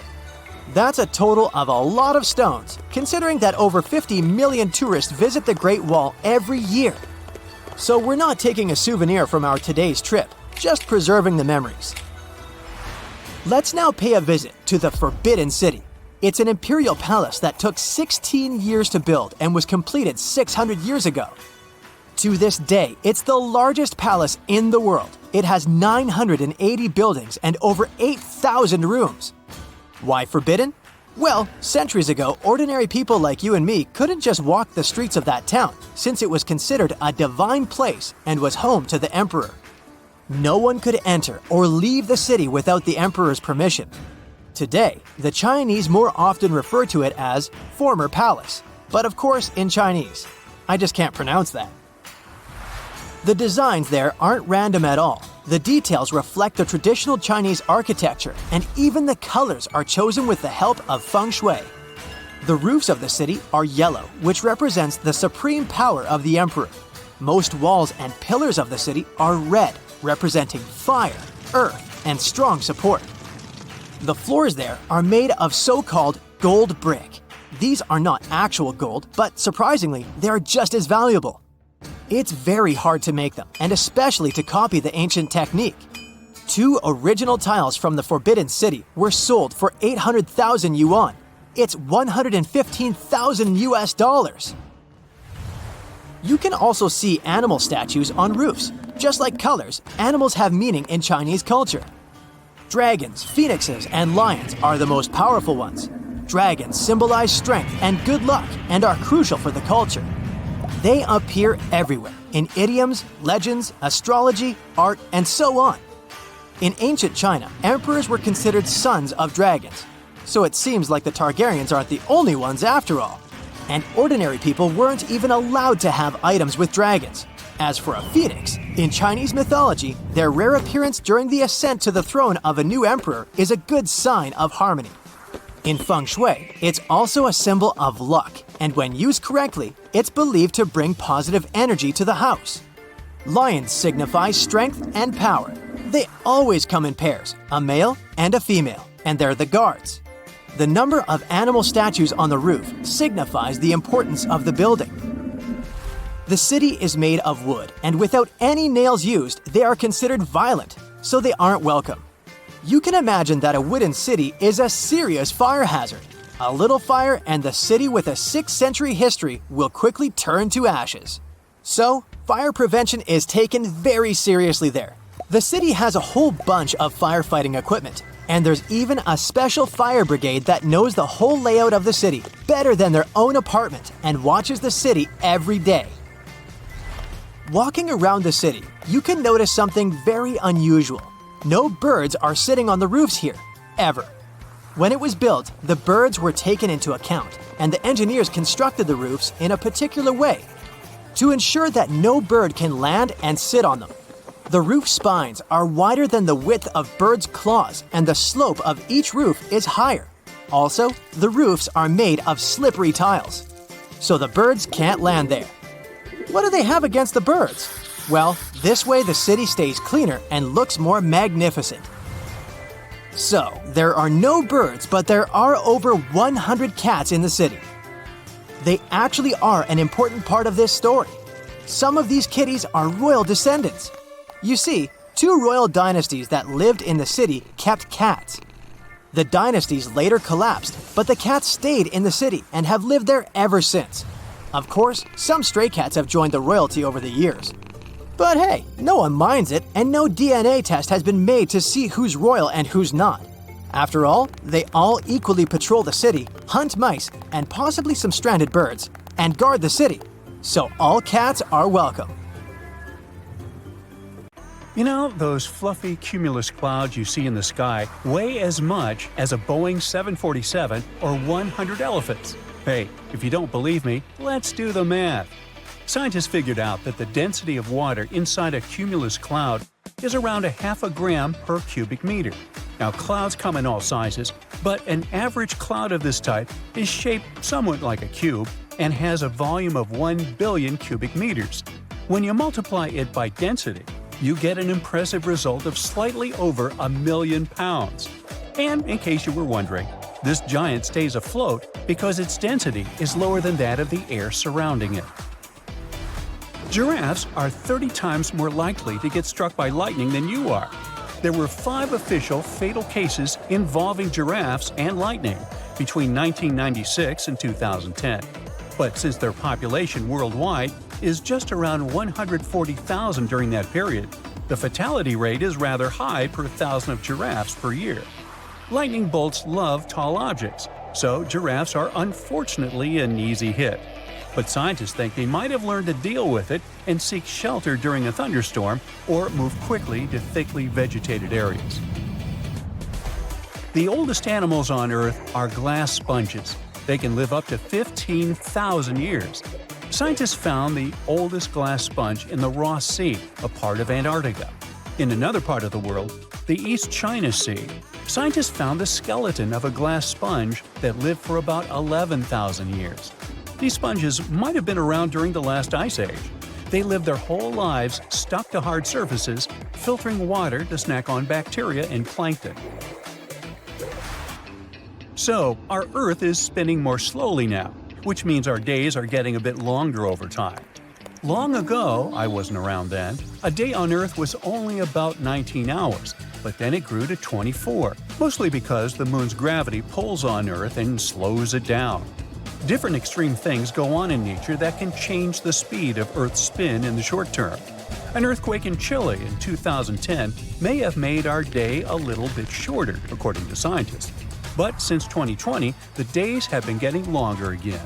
That's a total of a lot of stones, considering that over 50 million tourists visit the Great Wall every year. So we're not taking a souvenir from our today's trip, just preserving the memories. Let's now pay a visit to the Forbidden City. It's an imperial palace that took 16 years to build and was completed 600 years ago. To this day, it's the largest palace in the world. It has 980 buildings and over 8,000 rooms. Why forbidden? Well, centuries ago, ordinary people like you and me couldn't just walk the streets of that town, since it was considered a divine place and was home to the emperor. No one could enter or leave the city without the emperor's permission. Today, the Chinese more often refer to it as former palace, but of course in Chinese. I just can't pronounce that. The designs there aren't random at all. The details reflect the traditional Chinese architecture, and even the colors are chosen with the help of feng shui. The roofs of the city are yellow, which represents the supreme power of the emperor. Most walls and pillars of the city are red, representing fire, earth, and strong support. The floors there are made of so-called gold brick. These are not actual gold, but surprisingly, they are just as valuable. It's very hard to make them, and especially to copy the ancient technique. 2 original tiles from the Forbidden City were sold for 800,000 yuan. It's 115,000 US dollars. You can also see animal statues on roofs. Just like colors, animals have meaning in Chinese culture. Dragons, phoenixes, and lions are the most powerful ones. Dragons symbolize strength and good luck and are crucial for the culture. They appear everywhere, in idioms, legends, astrology, art, and so on. In ancient China, emperors were considered sons of dragons. So it seems like the Targaryens aren't the only ones after all. And ordinary people weren't even allowed to have items with dragons. As for a phoenix, in Chinese mythology, their rare appearance during the ascent to the throne of a new emperor is a good sign of harmony. In feng shui, it's also a symbol of luck, and when used correctly, it's believed to bring positive energy to the house. Lions signify strength and power. They always come in pairs, a male and a female, and they're the guards. The number of animal statues on the roof signifies the importance of the building. The city is made of wood, and without any nails used, they are considered violent, so they aren't welcome. You can imagine that a wooden city is a serious fire hazard. A little fire and the city with a 6th century history will quickly turn to ashes. So, fire prevention is taken very seriously there. The city has a whole bunch of firefighting equipment, and there's even a special fire brigade that knows the whole layout of the city better than their own apartment and watches the city every day. Walking around the city, you can notice something very unusual. No birds are sitting on the roofs here, ever. When it was built, the birds were taken into account, and the engineers constructed the roofs in a particular way to ensure that no bird can land and sit on them. The roof spines are wider than the width of birds' claws, and the slope of each roof is higher. Also, the roofs are made of slippery tiles, so the birds can't land there. What do they have against the birds? Well, this way the city stays cleaner and looks more magnificent. So, there are no birds, but there are over 100 cats in the city. They actually are an important part of this story. Some of these kitties are royal descendants. You see, 2 royal dynasties that lived in the city kept cats. The dynasties later collapsed, but the cats stayed in the city and have lived there ever since. Of course, some stray cats have joined the royalty over the years. But hey, no one minds it, and no DNA test has been made to see who's royal and who's not. After all, they all equally patrol the city, hunt mice, and possibly some stranded birds, and guard the city. So all cats are welcome. You know, those fluffy cumulus clouds you see in the sky weigh as much as a Boeing 747 or 100 elephants. Hey, if you don't believe me, let's do the math. Scientists figured out that the density of water inside a cumulus cloud is around 0.5 gram per cubic meter. Now, clouds come in all sizes, But an average cloud of this type is shaped somewhat like a cube and has a volume of 1 billion cubic meters. When you multiply it by density, you get an impressive result of slightly over 1 million pounds. And in case you were wondering, this giant stays afloat because its density is lower than that of the air surrounding it. Giraffes are 30 times more likely to get struck by lightning than you are. There were 5 official fatal cases involving giraffes and lightning between 1996 and 2010. But since their population worldwide is just around 140,000 during that period, the fatality rate is rather high per thousand of giraffes per year. Lightning bolts love tall objects, so giraffes are unfortunately an easy hit. But scientists think they might have learned to deal with it and seek shelter during a thunderstorm or move quickly to thickly vegetated areas. The oldest animals on Earth are glass sponges. They can live up to 15,000 years. Scientists found the oldest glass sponge in the Ross Sea, a part of Antarctica. In another part of the world, the East China Sea, scientists found the skeleton of a glass sponge that lived for about 11,000 years. These sponges might have been around during the last ice age. They lived their whole lives stuck to hard surfaces, filtering water to snack on bacteria and plankton. So, our Earth is spinning more slowly now, which means our days are getting a bit longer over time. Long ago, I wasn't around then, a day on Earth was only about 19 hours, but then it grew to 24, mostly because the moon's gravity pulls on Earth and slows it down. Different extreme things go on in nature that can change the speed of Earth's spin in the short term. An earthquake in Chile in 2010 may have made our day a little bit shorter, according to scientists. But since 2020, the days have been getting longer again.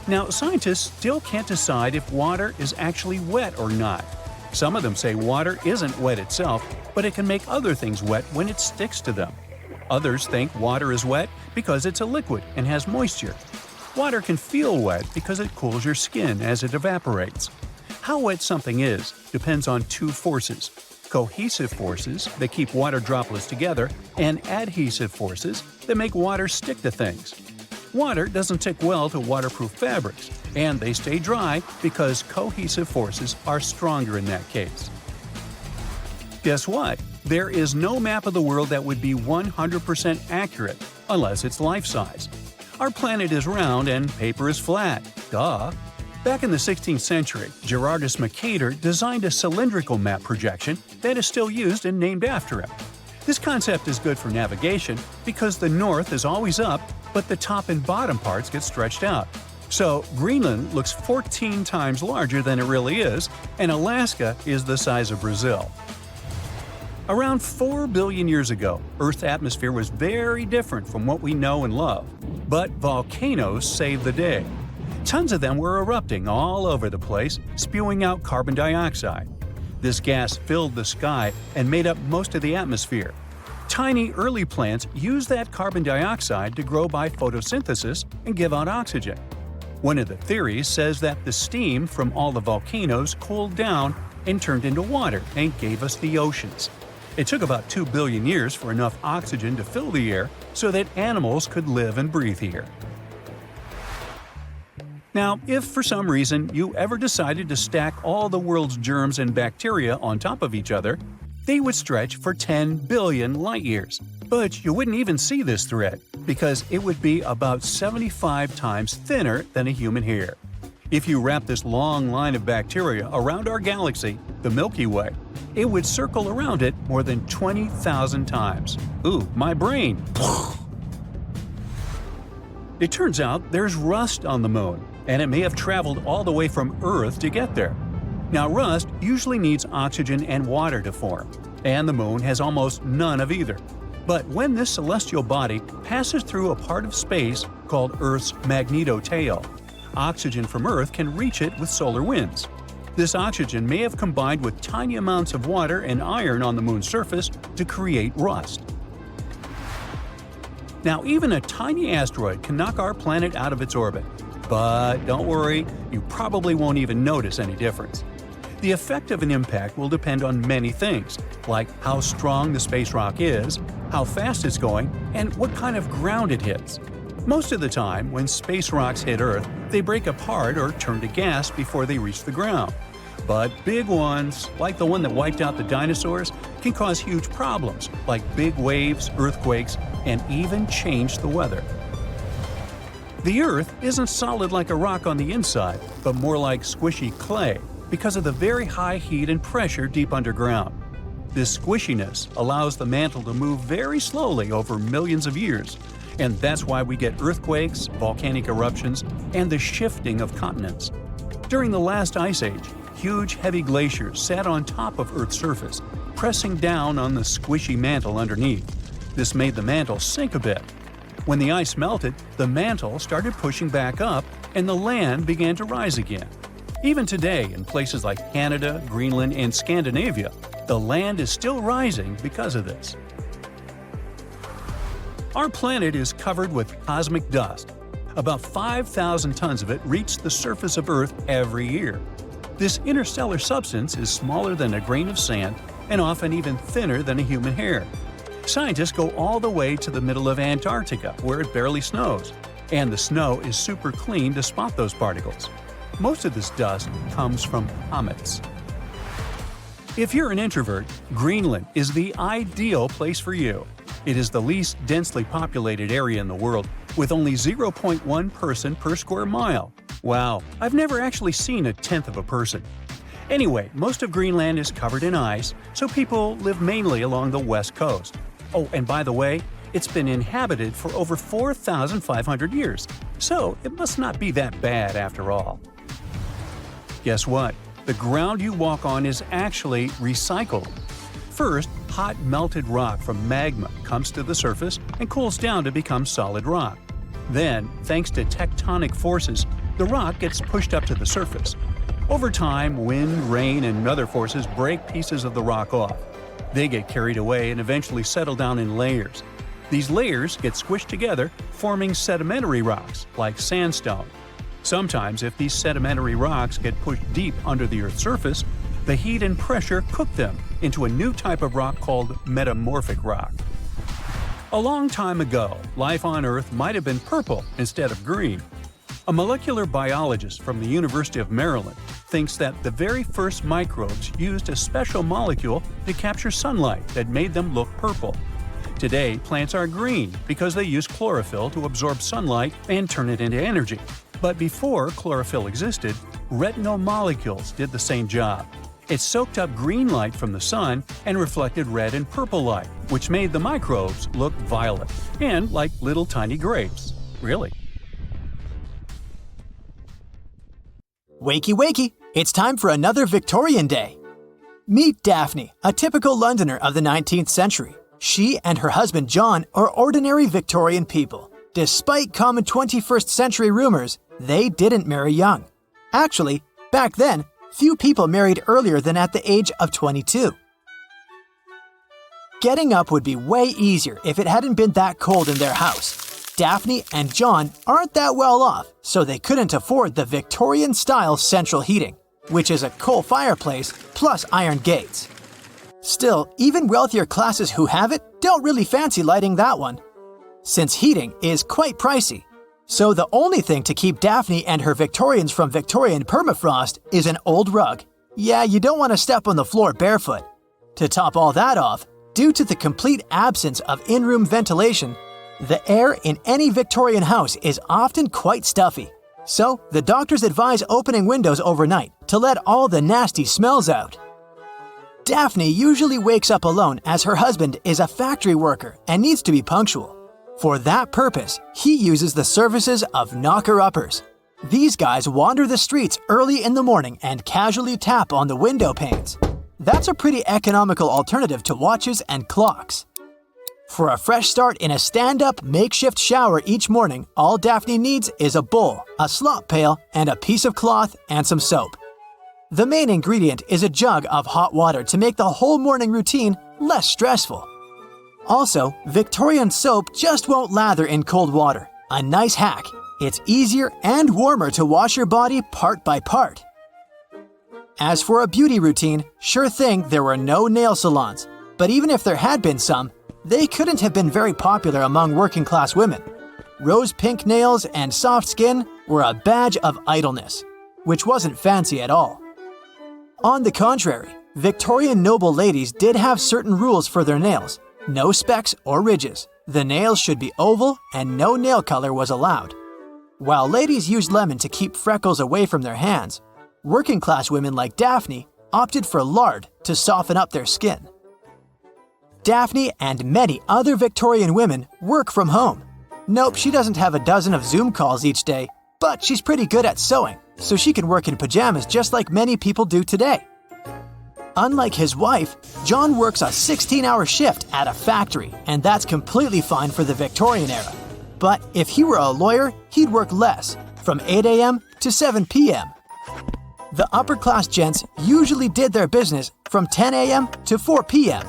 Now, scientists still can't decide if water is actually wet or not. Some of them say water isn't wet itself, but it can make other things wet when it sticks to them. Others think water is wet because it's a liquid and has moisture. Water can feel wet because it cools your skin as it evaporates. How wet something is depends on 2 forces: cohesive forces that keep water droplets together and adhesive forces that make water stick to things. Water doesn't stick well to waterproof fabrics, and they stay dry because cohesive forces are stronger in that case. Guess what? There is no map of the world that would be 100% accurate unless it's life-size. Our planet is round and paper is flat. Duh! Back in the 16th century, Gerardus Mercator designed a cylindrical map projection that is still used and named after him. This concept is good for navigation because the north is always up, but the top and bottom parts get stretched out. So Greenland looks 14 times larger than it really is, and Alaska is the size of Brazil. Around 4 billion years ago, Earth's atmosphere was very different from what we know and love. But volcanoes saved the day. Tons of them were erupting all over the place, spewing out carbon dioxide. This gas filled the sky and made up most of the atmosphere. Tiny early plants used that carbon dioxide to grow by photosynthesis and give out oxygen. One of the theories says that the steam from all the volcanoes cooled down and turned into water and gave us the oceans. It took about 2 billion years for enough oxygen to fill the air so that animals could live and breathe here. Now, if for some reason you ever decided to stack all the world's germs and bacteria on top of each other, they would stretch for 10 billion light-years. But you wouldn't even see this thread, because it would be about 75 times thinner than a human hair. If you wrap this long line of bacteria around our galaxy, the Milky Way, it would circle around it more than 20,000 times. Ooh, my brain! It turns out there's rust on the moon, and it may have traveled all the way from Earth to get there. Now, rust usually needs oxygen and water to form, and the moon has almost none of either. But when this celestial body passes through a part of space called Earth's magnetotail, oxygen from Earth can reach it with solar winds. This oxygen may have combined with tiny amounts of water and iron on the moon's surface to create rust. Now, even a tiny asteroid can knock our planet out of its orbit. But don't worry, you probably won't even notice any difference. The effect of an impact will depend on many things, like how strong the space rock is, how fast it's going, and what kind of ground it hits. Most of the time, when space rocks hit Earth, they break apart or turn to gas before they reach the ground. But big ones, like the one that wiped out the dinosaurs, can cause huge problems, like big waves, earthquakes, and even change the weather. The Earth isn't solid like a rock on the inside, but more like squishy clay because of the very high heat and pressure deep underground. This squishiness allows the mantle to move very slowly over millions of years, and that's why we get earthquakes, volcanic eruptions, and the shifting of continents. During the last ice age, huge heavy glaciers sat on top of Earth's surface, pressing down on the squishy mantle underneath. This made the mantle sink a bit. When the ice melted, the mantle started pushing back up and the land began to rise again. Even today, in places like Canada, Greenland, and Scandinavia, the land is still rising because of this. Our planet is covered with cosmic dust. About 5,000 tons of it reach the surface of Earth every year. This interstellar substance is smaller than a grain of sand and often even thinner than a human hair. Scientists go all the way to the middle of Antarctica, where it barely snows, and the snow is super clean to spot those particles. Most of this dust comes from comets. If you're an introvert, Greenland is the ideal place for you. It is the least densely populated area in the world, with only 0.1 person per square mile. Wow, I've never actually seen a tenth of a person. Anyway, most of Greenland is covered in ice, so people live mainly along the west coast. Oh, and by the way, it's been inhabited for over 4,500 years, so it must not be that bad after all. Guess what? The ground you walk on is actually recycled. First, hot melted rock from magma comes to the surface and cools down to become solid rock. Then, thanks to tectonic forces, the rock gets pushed up to the surface. Over time, wind, rain, and other forces break pieces of the rock off. They get carried away and eventually settle down in layers. These layers get squished together, forming sedimentary rocks, like sandstone. Sometimes, if these sedimentary rocks get pushed deep under the Earth's surface, the heat and pressure cook them into a new type of rock called metamorphic rock. A long time ago, life on Earth might have been purple instead of green. A molecular biologist from the University of Maryland thinks that the very first microbes used a special molecule to capture sunlight that made them look purple. Today, plants are green because they use chlorophyll to absorb sunlight and turn it into energy. But before chlorophyll existed, retinal molecules did the same job. It soaked up green light from the sun and reflected red and purple light, which made the microbes look violet and like little tiny grapes. Really. Wakey wakey, it's time for another Victorian Day. Meet Daphne, a typical Londoner of the 19th century. She and her husband John are ordinary Victorian people. Despite common 21st century rumors, they didn't marry young. Actually, back then, few people married earlier than at the age of 22. Getting up would be way easier if it hadn't been that cold in their house. Daphne and John aren't that well off, so they couldn't afford the Victorian-style central heating, which is a coal fireplace plus iron gates. Still, even wealthier classes who have it don't really fancy lighting that one, since heating is quite pricey. So the only thing to keep Daphne and her Victorians from Victorian permafrost is an old rug. Yeah, you don't want to step on the floor barefoot. To top all that off, due to the complete absence of in-room ventilation, the air in any Victorian house is often quite stuffy. So, the doctors advise opening windows overnight to let all the nasty smells out. Daphne usually wakes up alone as her husband is a factory worker and needs to be punctual. For that purpose, he uses the services of knocker-uppers. These guys wander the streets early in the morning and casually tap on the window panes. That's a pretty economical alternative to watches and clocks. For a fresh start in a stand-up makeshift shower each morning, all Daphne needs is a bowl, a slop pail, and a piece of cloth and some soap. The main ingredient is a jug of hot water to make the whole morning routine less stressful. Also, Victorian soap just won't lather in cold water. A nice hack. It's easier and warmer to wash your body part by part. As for a beauty routine, sure thing there were no nail salons. But even if there had been some, they couldn't have been very popular among working-class women. Rose-pink nails and soft skin were a badge of idleness, which wasn't fancy at all. On the contrary, Victorian noble ladies did have certain rules for their nails. No specks or ridges. The nails should be oval and no nail color was allowed. While ladies used lemon to keep freckles away from their hands, working-class women like Daphne opted for lard to soften up their skin. Daphne and many other Victorian women work from home. Nope, she doesn't have a dozen of Zoom calls each day, but she's pretty good at sewing, so she can work in pajamas just like many people do today. Unlike his wife, John works a 16-hour shift at a factory, and that's completely fine for the Victorian era. But if he were a lawyer, he'd work less, from 8 a.m. to 7 p.m. The upper-class gents usually did their business from 10 a.m. to 4 p.m.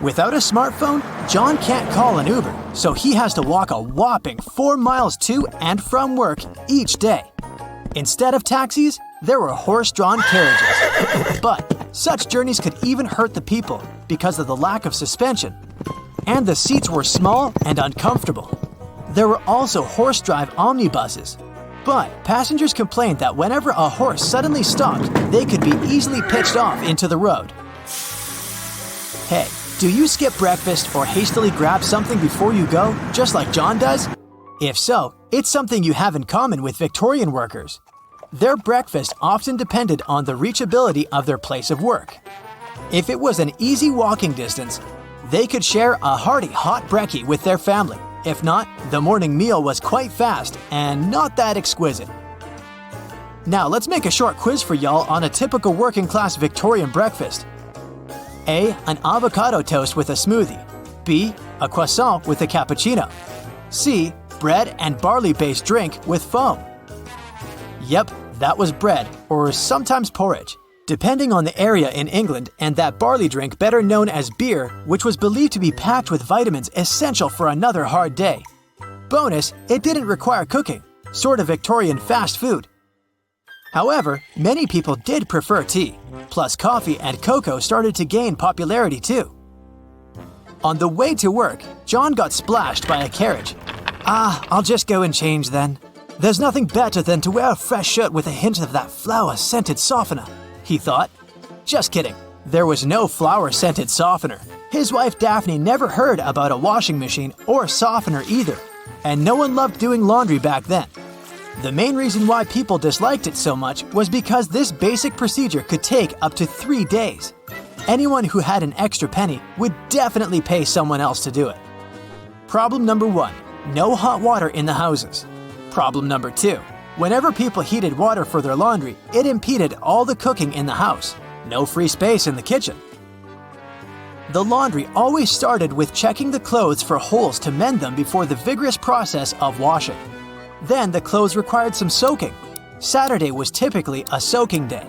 Without a smartphone, John can't call an Uber, so he has to walk a whopping 4 miles to and from work each day. Instead of taxis, there were horse-drawn carriages. But such journeys could even hurt the people because of the lack of suspension. And the seats were small and uncomfortable. There were also horse-drive omnibuses. But passengers complained that whenever a horse suddenly stopped, they could be easily pitched off into the road. Hey, do you skip breakfast or hastily grab something before you go, just like John does? If so, it's something you have in common with Victorian workers. Their breakfast often depended on the reachability of their place of work. If it was an easy walking distance, they could share a hearty hot brekkie with their family. If not, the morning meal was quite fast and not that exquisite. Now let's make a short quiz for y'all on a typical working-class Victorian breakfast. A. An avocado toast with a smoothie. B. A croissant with a cappuccino. C. Bread and barley-based drink with foam. Yep, that was bread, or sometimes porridge, depending on the area in England, and that barley drink better known as beer, which was believed to be packed with vitamins essential for another hard day. Bonus, it didn't require cooking, sort of Victorian fast food. However, many people did prefer tea, plus coffee and cocoa started to gain popularity too. On the way to work, John got splashed by a carriage. I'll just go and change then. There's nothing better than to wear a fresh shirt with a hint of that flower-scented softener, he thought. Just kidding. There was no flower-scented softener. His wife Daphne never heard about a washing machine or softener either, and no one loved doing laundry back then. The main reason why people disliked it so much was because this basic procedure could take up to 3 days. Anyone who had an extra penny would definitely pay someone else to do it. Problem number 1. No hot water in the houses. Problem number 2. Whenever people heated water for their laundry, it impeded all the cooking in the house. No free space in the kitchen. The laundry always started with checking the clothes for holes to mend them before the vigorous process of washing. Then the clothes required some soaking. Saturday was typically a soaking day.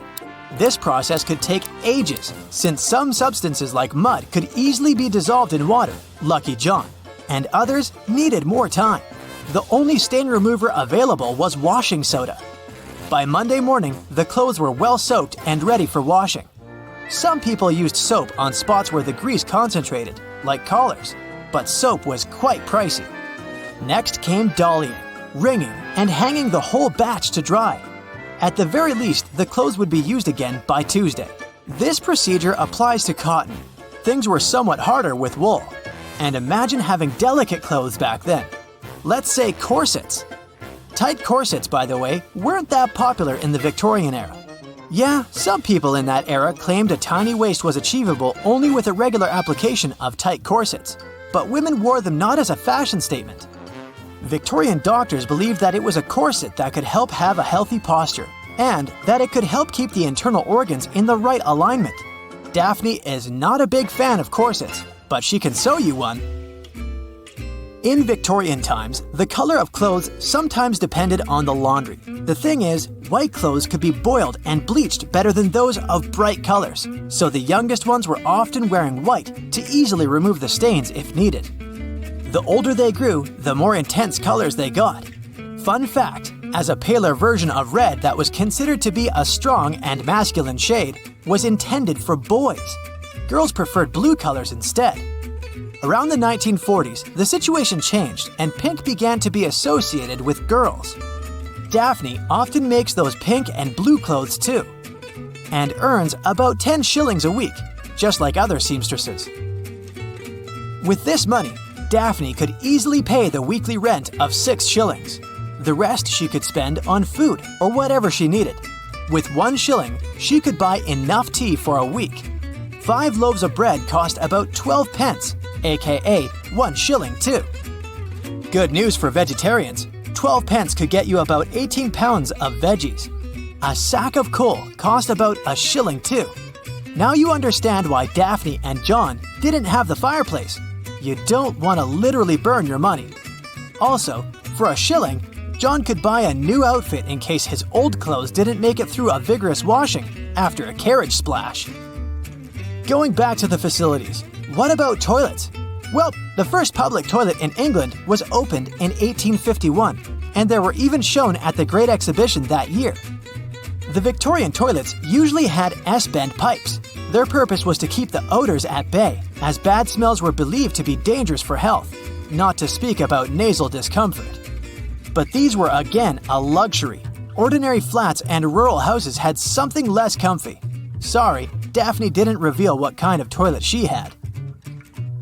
This process could take ages, since some substances like mud could easily be dissolved in water, lucky John, and others needed more time. The only stain remover available was washing soda. By Monday morning, the clothes were well soaked and ready for washing. Some people used soap on spots where the grease concentrated, like collars, but soap was quite pricey. Next came dollying, wringing, and hanging the whole batch to dry. At the very least, the clothes would be used again by Tuesday. This procedure applies to cotton. Things were somewhat harder with wool. And imagine having delicate clothes back then. Let's say corsets. Tight corsets, by the way, weren't that popular in the Victorian era. Yeah, some people in that era claimed a tiny waist was achievable only with a regular application of tight corsets, but women wore them not as a fashion statement. Victorian doctors believed that it was a corset that could help have a healthy posture, and that it could help keep the internal organs in the right alignment. Daphne is not a big fan of corsets, but she can sew you one. In Victorian times, the color of clothes sometimes depended on the laundry. The thing is, white clothes could be boiled and bleached better than those of bright colors, so the youngest ones were often wearing white to easily remove the stains if needed. The older they grew, the more intense colors they got. Fun fact, as a paler version of red that was considered to be a strong and masculine shade was intended for boys. Girls preferred blue colors instead. Around the 1940s, the situation changed and pink began to be associated with girls. Daphne often makes those pink and blue clothes too, and earns about 10 shillings a week, just like other seamstresses. With this money, Daphne could easily pay the weekly rent of 6 shillings. The rest she could spend on food or whatever she needed. With 1 shilling, she could buy enough tea for a week. 5 loaves of bread cost about 12 pence, aka 1 shilling too. Good news for vegetarians, 12 pence could get you about 18 pounds of veggies. A sack of coal cost about a shilling too. Now you understand why Daphne and John didn't have the fireplace. You don't want to literally burn your money. Also, for a shilling, John could buy a new outfit in case his old clothes didn't make it through a vigorous washing after a carriage splash. Going back to the facilities, what about toilets? Well, the first public toilet in England was opened in 1851, and they were even shown at the Great Exhibition that year. The Victorian toilets usually had S-bend pipes. Their purpose was to keep the odors at bay, as bad smells were believed to be dangerous for health, not to speak about nasal discomfort. But these were again a luxury. Ordinary flats and rural houses had something less comfy. Sorry, Daphne didn't reveal what kind of toilet she had.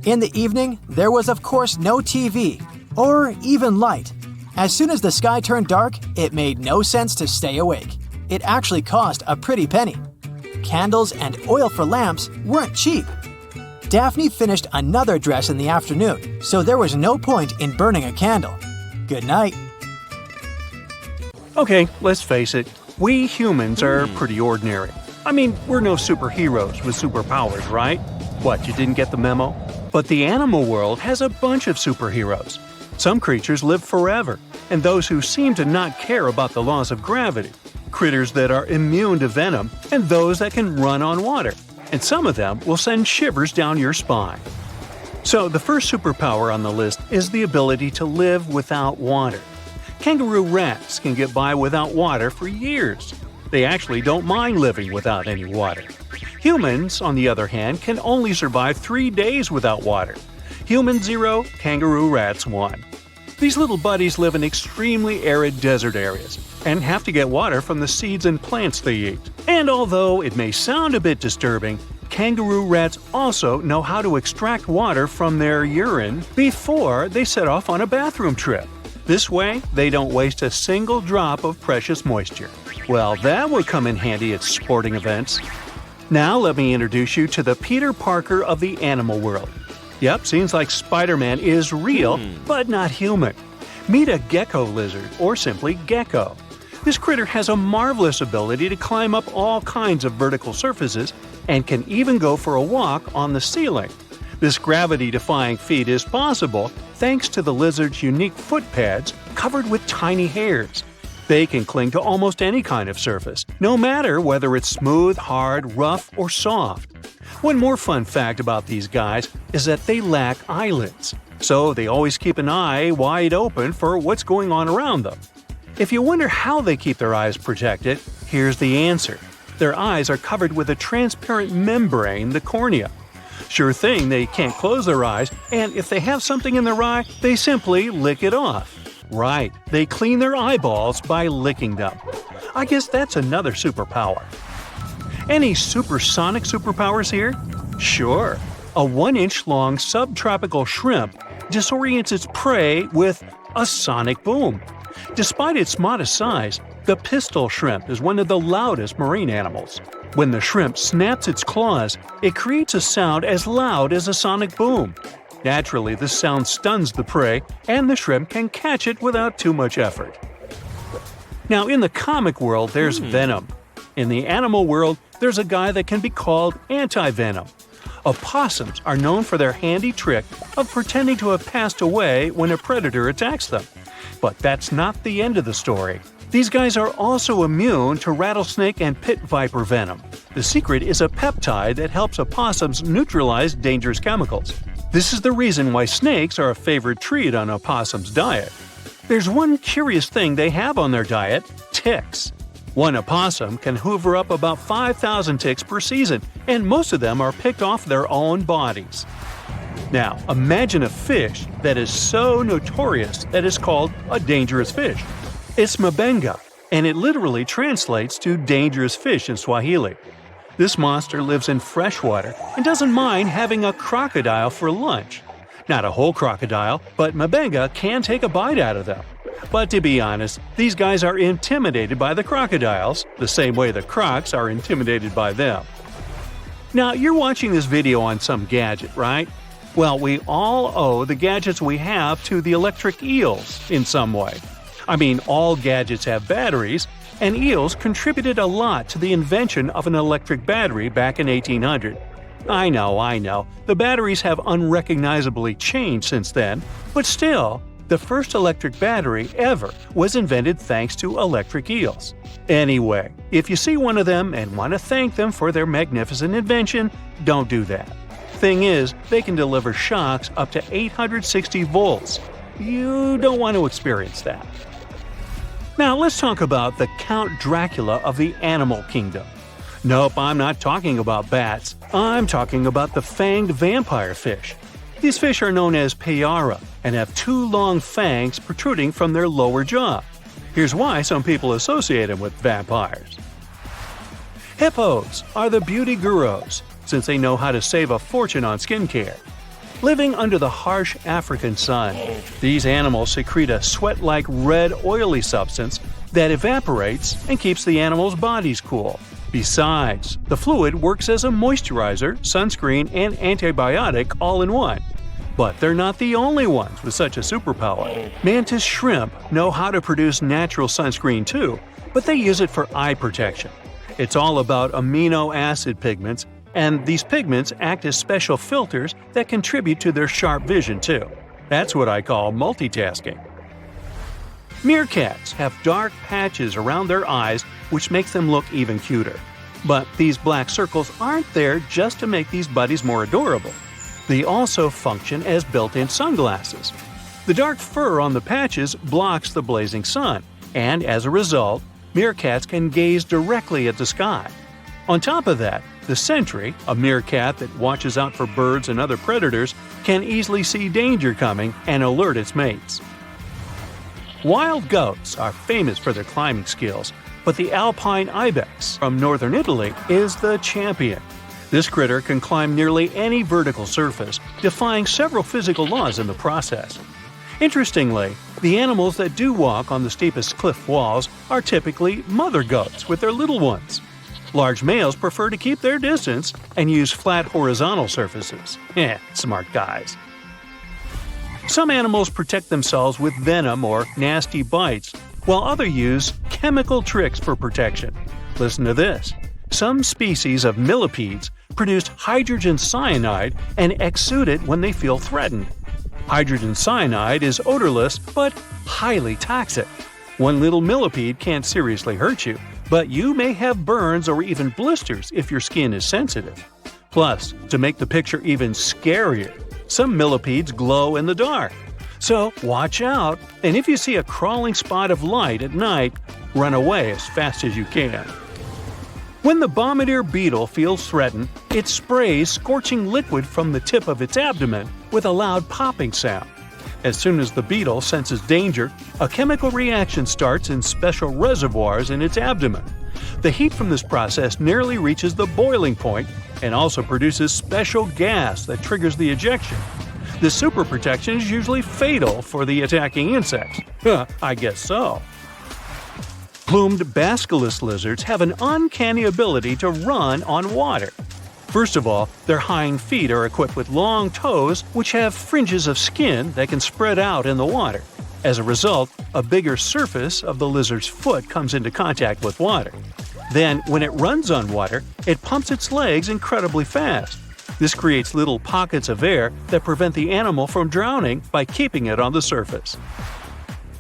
In the evening, there was of course no TV, or even light. As soon as the sky turned dark, it made no sense to stay awake. It actually cost a pretty penny. Candles and oil for lamps weren't cheap. Daphne finished another dress in the afternoon, so there was no point in burning a candle. Good night. Okay, let's face it, we humans are pretty ordinary. I mean, we're no superheroes with superpowers, right? What, you didn't get the memo? But the animal world has a bunch of superheroes. Some creatures live forever, and those who seem to not care about the laws of gravity. Critters that are immune to venom, and those that can run on water. And some of them will send shivers down your spine. So the first superpower on the list is the ability to live without water. Kangaroo rats can get by without water for years. They actually don't mind living without any water. Humans, on the other hand, can only survive 3 days without water. Human 0, kangaroo rats 1. These little buddies live in extremely arid desert areas and have to get water from the seeds and plants they eat. And although it may sound a bit disturbing, kangaroo rats also know how to extract water from their urine before they set off on a bathroom trip. This way, they don't waste a single drop of precious moisture. Well, that would come in handy at sporting events. Now let me introduce you to the Peter Parker of the animal world. Yep, seems like Spider-Man is real, but not human. Meet a gecko lizard, or simply gecko. This critter has a marvelous ability to climb up all kinds of vertical surfaces and can even go for a walk on the ceiling. This gravity-defying feat is possible thanks to the lizard's unique foot pads covered with tiny hairs. They can cling to almost any kind of surface, no matter whether it's smooth, hard, rough, or soft. One more fun fact about these guys is that they lack eyelids, so they always keep an eye wide open for what's going on around them. If you wonder how they keep their eyes protected, here's the answer. Their eyes are covered with a transparent membrane, the cornea. Sure thing, they can't close their eyes, and if they have something in their eye, they simply lick it off. Right, they clean their eyeballs by licking them. I guess that's another superpower. Any supersonic superpowers here? Sure. A 1-inch long subtropical shrimp disorients its prey with a sonic boom. Despite its modest size, the pistol shrimp is one of the loudest marine animals. When the shrimp snaps its claws, it creates a sound as loud as a sonic boom. Naturally, this sound stuns the prey, and the shrimp can catch it without too much effort. Now, in the comic world, there's venom. In the animal world, there's a guy that can be called anti-venom. Opossums are known for their handy trick of pretending to have passed away when a predator attacks them. But that's not the end of the story. These guys are also immune to rattlesnake and pit viper venom. The secret is a peptide that helps opossums neutralize dangerous chemicals. This is the reason why snakes are a favorite treat on opossums' diet. There's one curious thing they have on their diet: ticks. One opossum can hoover up about 5,000 ticks per season, and most of them are picked off their own bodies. Now, imagine a fish that is so notorious that it's called a dangerous fish. It's mabenga, and it literally translates to dangerous fish in Swahili. This monster lives in freshwater and doesn't mind having a crocodile for lunch. Not a whole crocodile, but mabenga can take a bite out of them. But to be honest, these guys are intimidated by the crocodiles, the same way the crocs are intimidated by them. Now, you're watching this video on some gadget, right? Well, we all owe the gadgets we have to the electric eels in some way. I mean, all gadgets have batteries, and eels contributed a lot to the invention of an electric battery back in 1800. I know, the batteries have unrecognizably changed since then, but still, the first electric battery ever was invented thanks to electric eels. Anyway, if you see one of them and want to thank them for their magnificent invention, don't do that. Thing is, they can deliver shocks up to 860 volts. You don't want to experience that. Now let's talk about the Count Dracula of the animal kingdom. Nope, I'm not talking about bats. I'm talking about the fanged vampire fish. These fish are known as payara and have two long fangs protruding from their lower jaw. Here's why some people associate them with vampires. Hippos are the beauty gurus, since they know how to save a fortune on skincare. Living under the harsh African sun, these animals secrete a sweat-like red oily substance that evaporates and keeps the animals' bodies cool. Besides, the fluid works as a moisturizer, sunscreen, and antibiotic all in one. But they're not the only ones with such a superpower. Mantis shrimp know how to produce natural sunscreen too, but they use it for eye protection. It's all about amino acid pigments, and these pigments act as special filters that contribute to their sharp vision too. That's what I call multitasking. Meerkats have dark patches around their eyes which makes them look even cuter. But these black circles aren't there just to make these buddies more adorable. They also function as built-in sunglasses. The dark fur on the patches blocks the blazing sun, and as a result, meerkats can gaze directly at the sky. On top of that, the sentry, a meerkat that watches out for birds and other predators, can easily see danger coming and alert its mates. Wild goats are famous for their climbing skills, but the alpine ibex from northern Italy is the champion. This critter can climb nearly any vertical surface, defying several physical laws in the process. Interestingly, the animals that do walk on the steepest cliff walls are typically mother goats with their little ones. Large males prefer to keep their distance and use flat horizontal surfaces. Smart guys. Some animals protect themselves with venom or nasty bites, while others use chemical tricks for protection. Listen to this. Some species of millipedes produce hydrogen cyanide and exude it when they feel threatened. Hydrogen cyanide is odorless but highly toxic. One little millipede can't seriously hurt you, but you may have burns or even blisters if your skin is sensitive. Plus, to make the picture even scarier, some millipedes glow in the dark. So watch out, and if you see a crawling spot of light at night, run away as fast as you can. When the bombardier beetle feels threatened, it sprays scorching liquid from the tip of its abdomen with a loud popping sound. As soon as the beetle senses danger, a chemical reaction starts in special reservoirs in its abdomen. The heat from this process nearly reaches the boiling point and also produces special gas that triggers the ejection. This super protection is usually fatal for the attacking insects. I guess so. Plumed basculus lizards have an uncanny ability to run on water. First of all, their hind feet are equipped with long toes which have fringes of skin that can spread out in the water. As a result, a bigger surface of the lizard's foot comes into contact with water. Then, when it runs on water, it pumps its legs incredibly fast. This creates little pockets of air that prevent the animal from drowning by keeping it on the surface.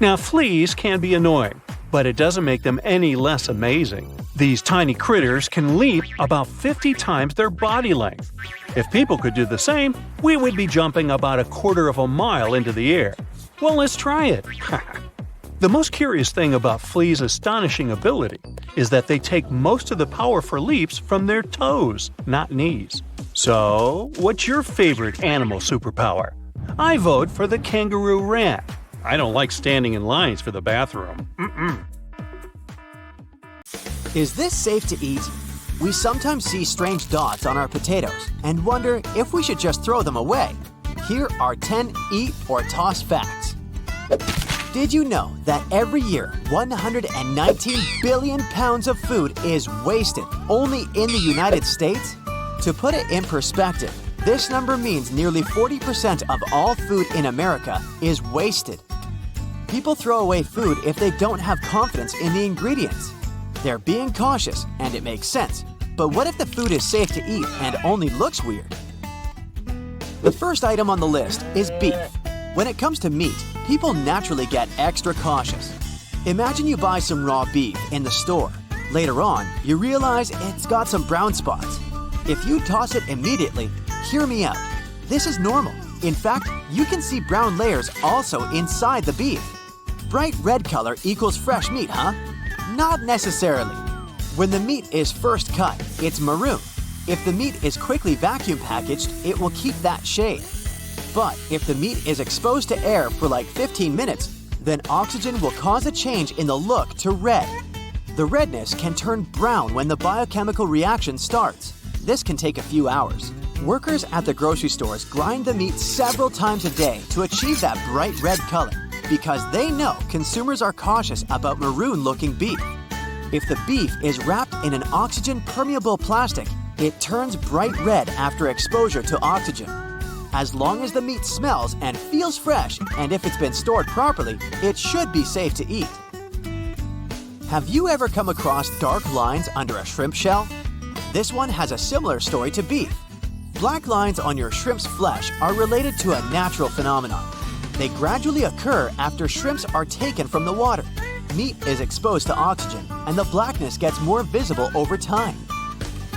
Now, fleas can be annoying, but it doesn't make them any less amazing. These tiny critters can leap about 50 times their body length. If people could do the same, we would be jumping about a quarter of a mile into the air. Well, let's try it. The most curious thing about fleas' astonishing ability is that they take most of the power for leaps from their toes, not knees. So, what's your favorite animal superpower? I vote for the kangaroo rat. I don't like standing in lines for the bathroom. Is this safe to eat? We sometimes see strange dots on our potatoes and wonder if we should just throw them away. Here are 10 eat or toss facts. Did you know that every year 119 billion pounds of food is wasted only in the United States? To put it in perspective, this number means nearly 40% of all food in America is wasted. People throw away food if they don't have confidence in the ingredients. They're being cautious, and it makes sense. But what if the food is safe to eat and only looks weird? The first item on the list is beef. When it comes to meat, people naturally get extra cautious. Imagine you buy some raw beef in the store. Later on, you realize it's got some brown spots. If you toss it immediately, hear me out. This is normal. In fact, you can see brown layers also inside the beef. Bright red color equals fresh meat, huh? Not necessarily. When the meat is first cut, it's maroon. If the meat is quickly vacuum packaged, it will keep that shade. But if the meat is exposed to air for like 15 minutes, then oxygen will cause a change in the look to red. The redness can turn brown when the biochemical reaction starts. This can take a few hours. Workers at the grocery stores grind the meat several times a day to achieve that bright red color because they know consumers are cautious about maroon-looking beef. If the beef is wrapped in an oxygen-permeable plastic, it turns bright red after exposure to oxygen. As long as the meat smells and feels fresh, and if it's been stored properly, it should be safe to eat. Have you ever come across dark lines under a shrimp shell? This one has a similar story to beef. Black lines on your shrimp's flesh are related to a natural phenomenon. They gradually occur after shrimps are taken from the water. Meat is exposed to oxygen, and the blackness gets more visible over time.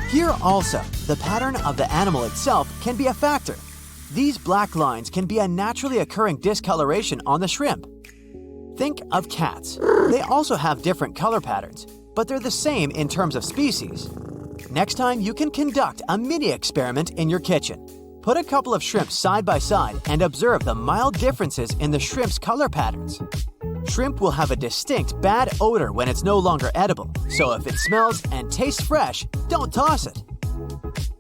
Here also, the pattern of the animal itself can be a factor. These black lines can be a naturally occurring discoloration on the shrimp. Think of cats. They also have different color patterns, but they're the same in terms of species. Next time, you can conduct a mini experiment in your kitchen. Put a couple of shrimp side by side and observe the mild differences in the shrimp's color patterns. Shrimp will have a distinct bad odor when it's no longer edible, so if it smells and tastes fresh, don't toss it.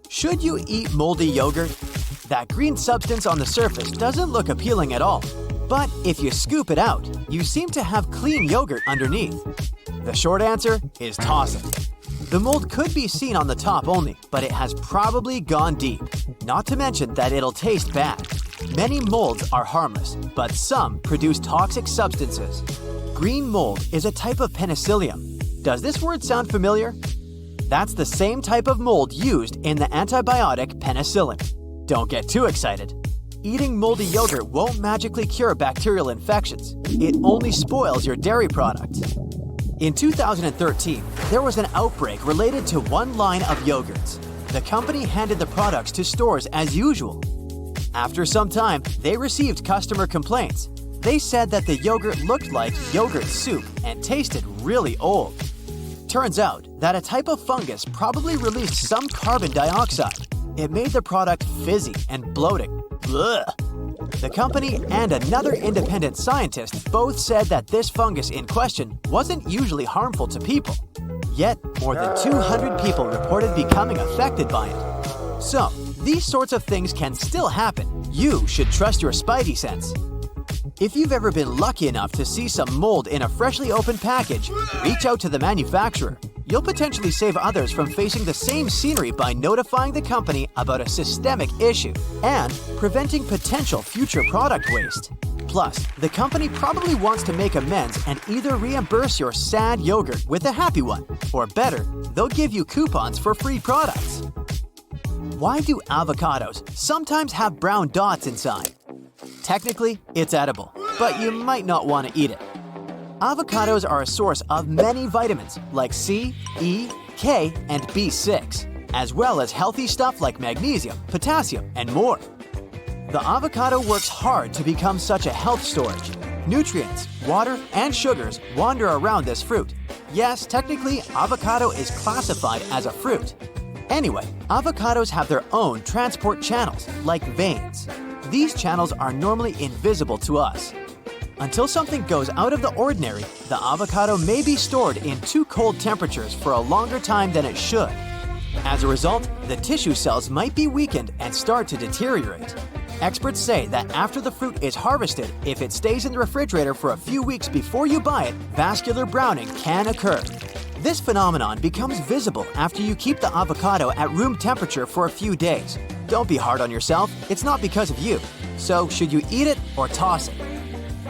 Should you eat moldy yogurt? That green substance on the surface doesn't look appealing at all. But if you scoop it out, you seem to have clean yogurt underneath. The short answer is toss it. The mold could be seen on the top only, but it has probably gone deep. Not to mention that it'll taste bad. Many molds are harmless, but some produce toxic substances. Green mold is a type of penicillium. Does this word sound familiar? That's the same type of mold used in the antibiotic penicillin. Don't get too excited. Eating moldy yogurt won't magically cure bacterial infections. It only spoils your dairy products. In 2013, there was an outbreak related to one line of yogurts. The company handed the products to stores as usual. After some time, they received customer complaints. They said that the yogurt looked like yogurt soup and tasted really old. Turns out that a type of fungus probably released some carbon dioxide. It made the product fizzy and bloating. Ugh. The company and another independent scientist both said that this fungus in question wasn't usually harmful to people. Yet, more than 200 people reported becoming affected by it. So, these sorts of things can still happen. You should trust your spidey sense. If you've ever been lucky enough to see some mold in a freshly opened package, reach out to the manufacturer. You'll potentially save others from facing the same scenery by notifying the company about a systemic issue and preventing potential future product waste. Plus, the company probably wants to make amends and either reimburse your sad yogurt with a happy one, or better, they'll give you coupons for free products. Why do avocados sometimes have brown dots inside? Technically, it's edible, but you might not want to eat it. Avocados are a source of many vitamins like C, E, K, and B6, as well as healthy stuff like magnesium, potassium, and more. The avocado works hard to become such a health storage. Nutrients, water, and sugars wander around this fruit. Yes, technically, avocado is classified as a fruit. Anyway, avocados have their own transport channels, like veins. These channels are normally invisible to us. Until something goes out of the ordinary, the avocado may be stored in too cold temperatures for a longer time than it should. As a result, the tissue cells might be weakened and start to deteriorate. Experts say that after the fruit is harvested, if it stays in the refrigerator for a few weeks before you buy it, vascular browning can occur. This phenomenon becomes visible after you keep the avocado at room temperature for a few days. Don't be hard on yourself, it's not because of you. So, should you eat it or toss it?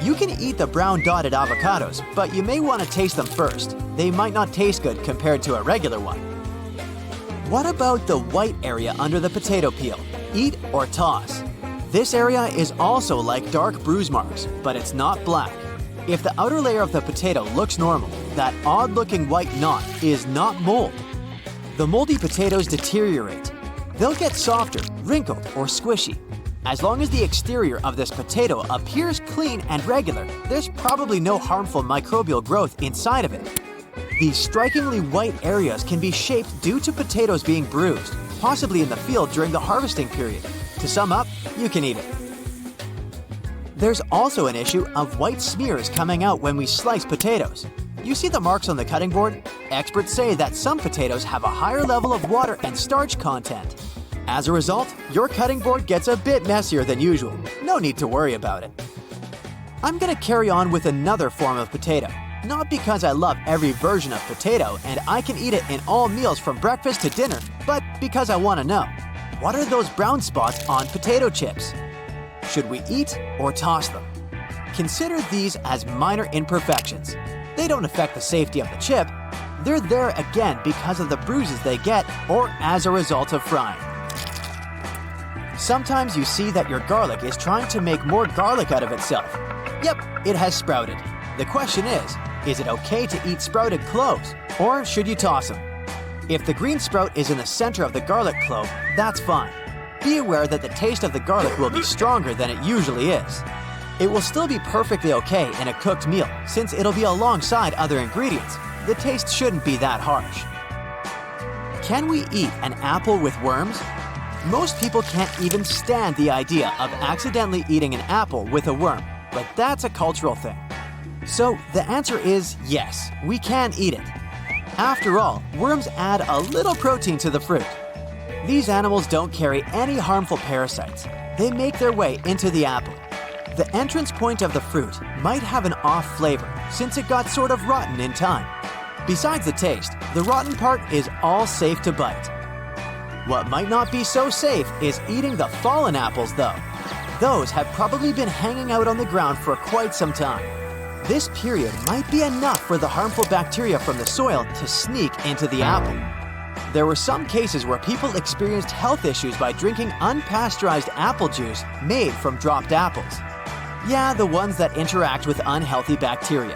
You can eat the brown dotted avocados, but you may want to taste them first. They might not taste good compared to a regular one. What about the white area under the potato peel? Eat or toss? This area is also like dark bruise marks, but it's not black. If the outer layer of the potato looks normal, that odd-looking white knot is not mold. The moldy potatoes deteriorate. They'll get softer, wrinkled, or squishy. As long as the exterior of this potato appears clean and regular, there's probably no harmful microbial growth inside of it. These strikingly white areas can be shaped due to potatoes being bruised, possibly in the field during the harvesting period. To sum up, you can eat it. There's also an issue of white smears coming out when we slice potatoes. You see the marks on the cutting board? Experts say that some potatoes have a higher level of water and starch content. As a result, your cutting board gets a bit messier than usual. No need to worry about it. I'm gonna carry on with another form of potato. Not because I love every version of potato and I can eat it in all meals from breakfast to dinner, but because I want to know, what are those brown spots on potato chips? Should we eat or toss them? Consider these as minor imperfections. They don't affect the safety of the chip. They're there again because of the bruises they get or as a result of frying. Sometimes you see that your garlic is trying to make more garlic out of itself. Yep, it has sprouted. The question is it okay to eat sprouted cloves, or should you toss them? If the green sprout is in the center of the garlic clove, that's fine. Be aware that the taste of the garlic will be stronger than it usually is. It will still be perfectly okay in a cooked meal, since it'll be alongside other ingredients. The taste shouldn't be that harsh. Can we eat an apple with worms? Most people can't even stand the idea of accidentally eating an apple with a worm, but that's a cultural thing. So the answer is yes, we can eat it. After all, worms add a little protein to the fruit. These animals don't carry any harmful parasites. They make their way into the apple. The entrance point of the fruit might have an off flavor since it got sort of rotten in time. Besides the taste, the rotten part is all safe to bite. What might not be so safe is eating the fallen apples though. Those have probably been hanging out on the ground for quite some time. This period might be enough for the harmful bacteria from the soil to sneak into the apple. There were some cases where people experienced health issues by drinking unpasteurized apple juice made from dropped apples. Yeah, the ones that interact with unhealthy bacteria.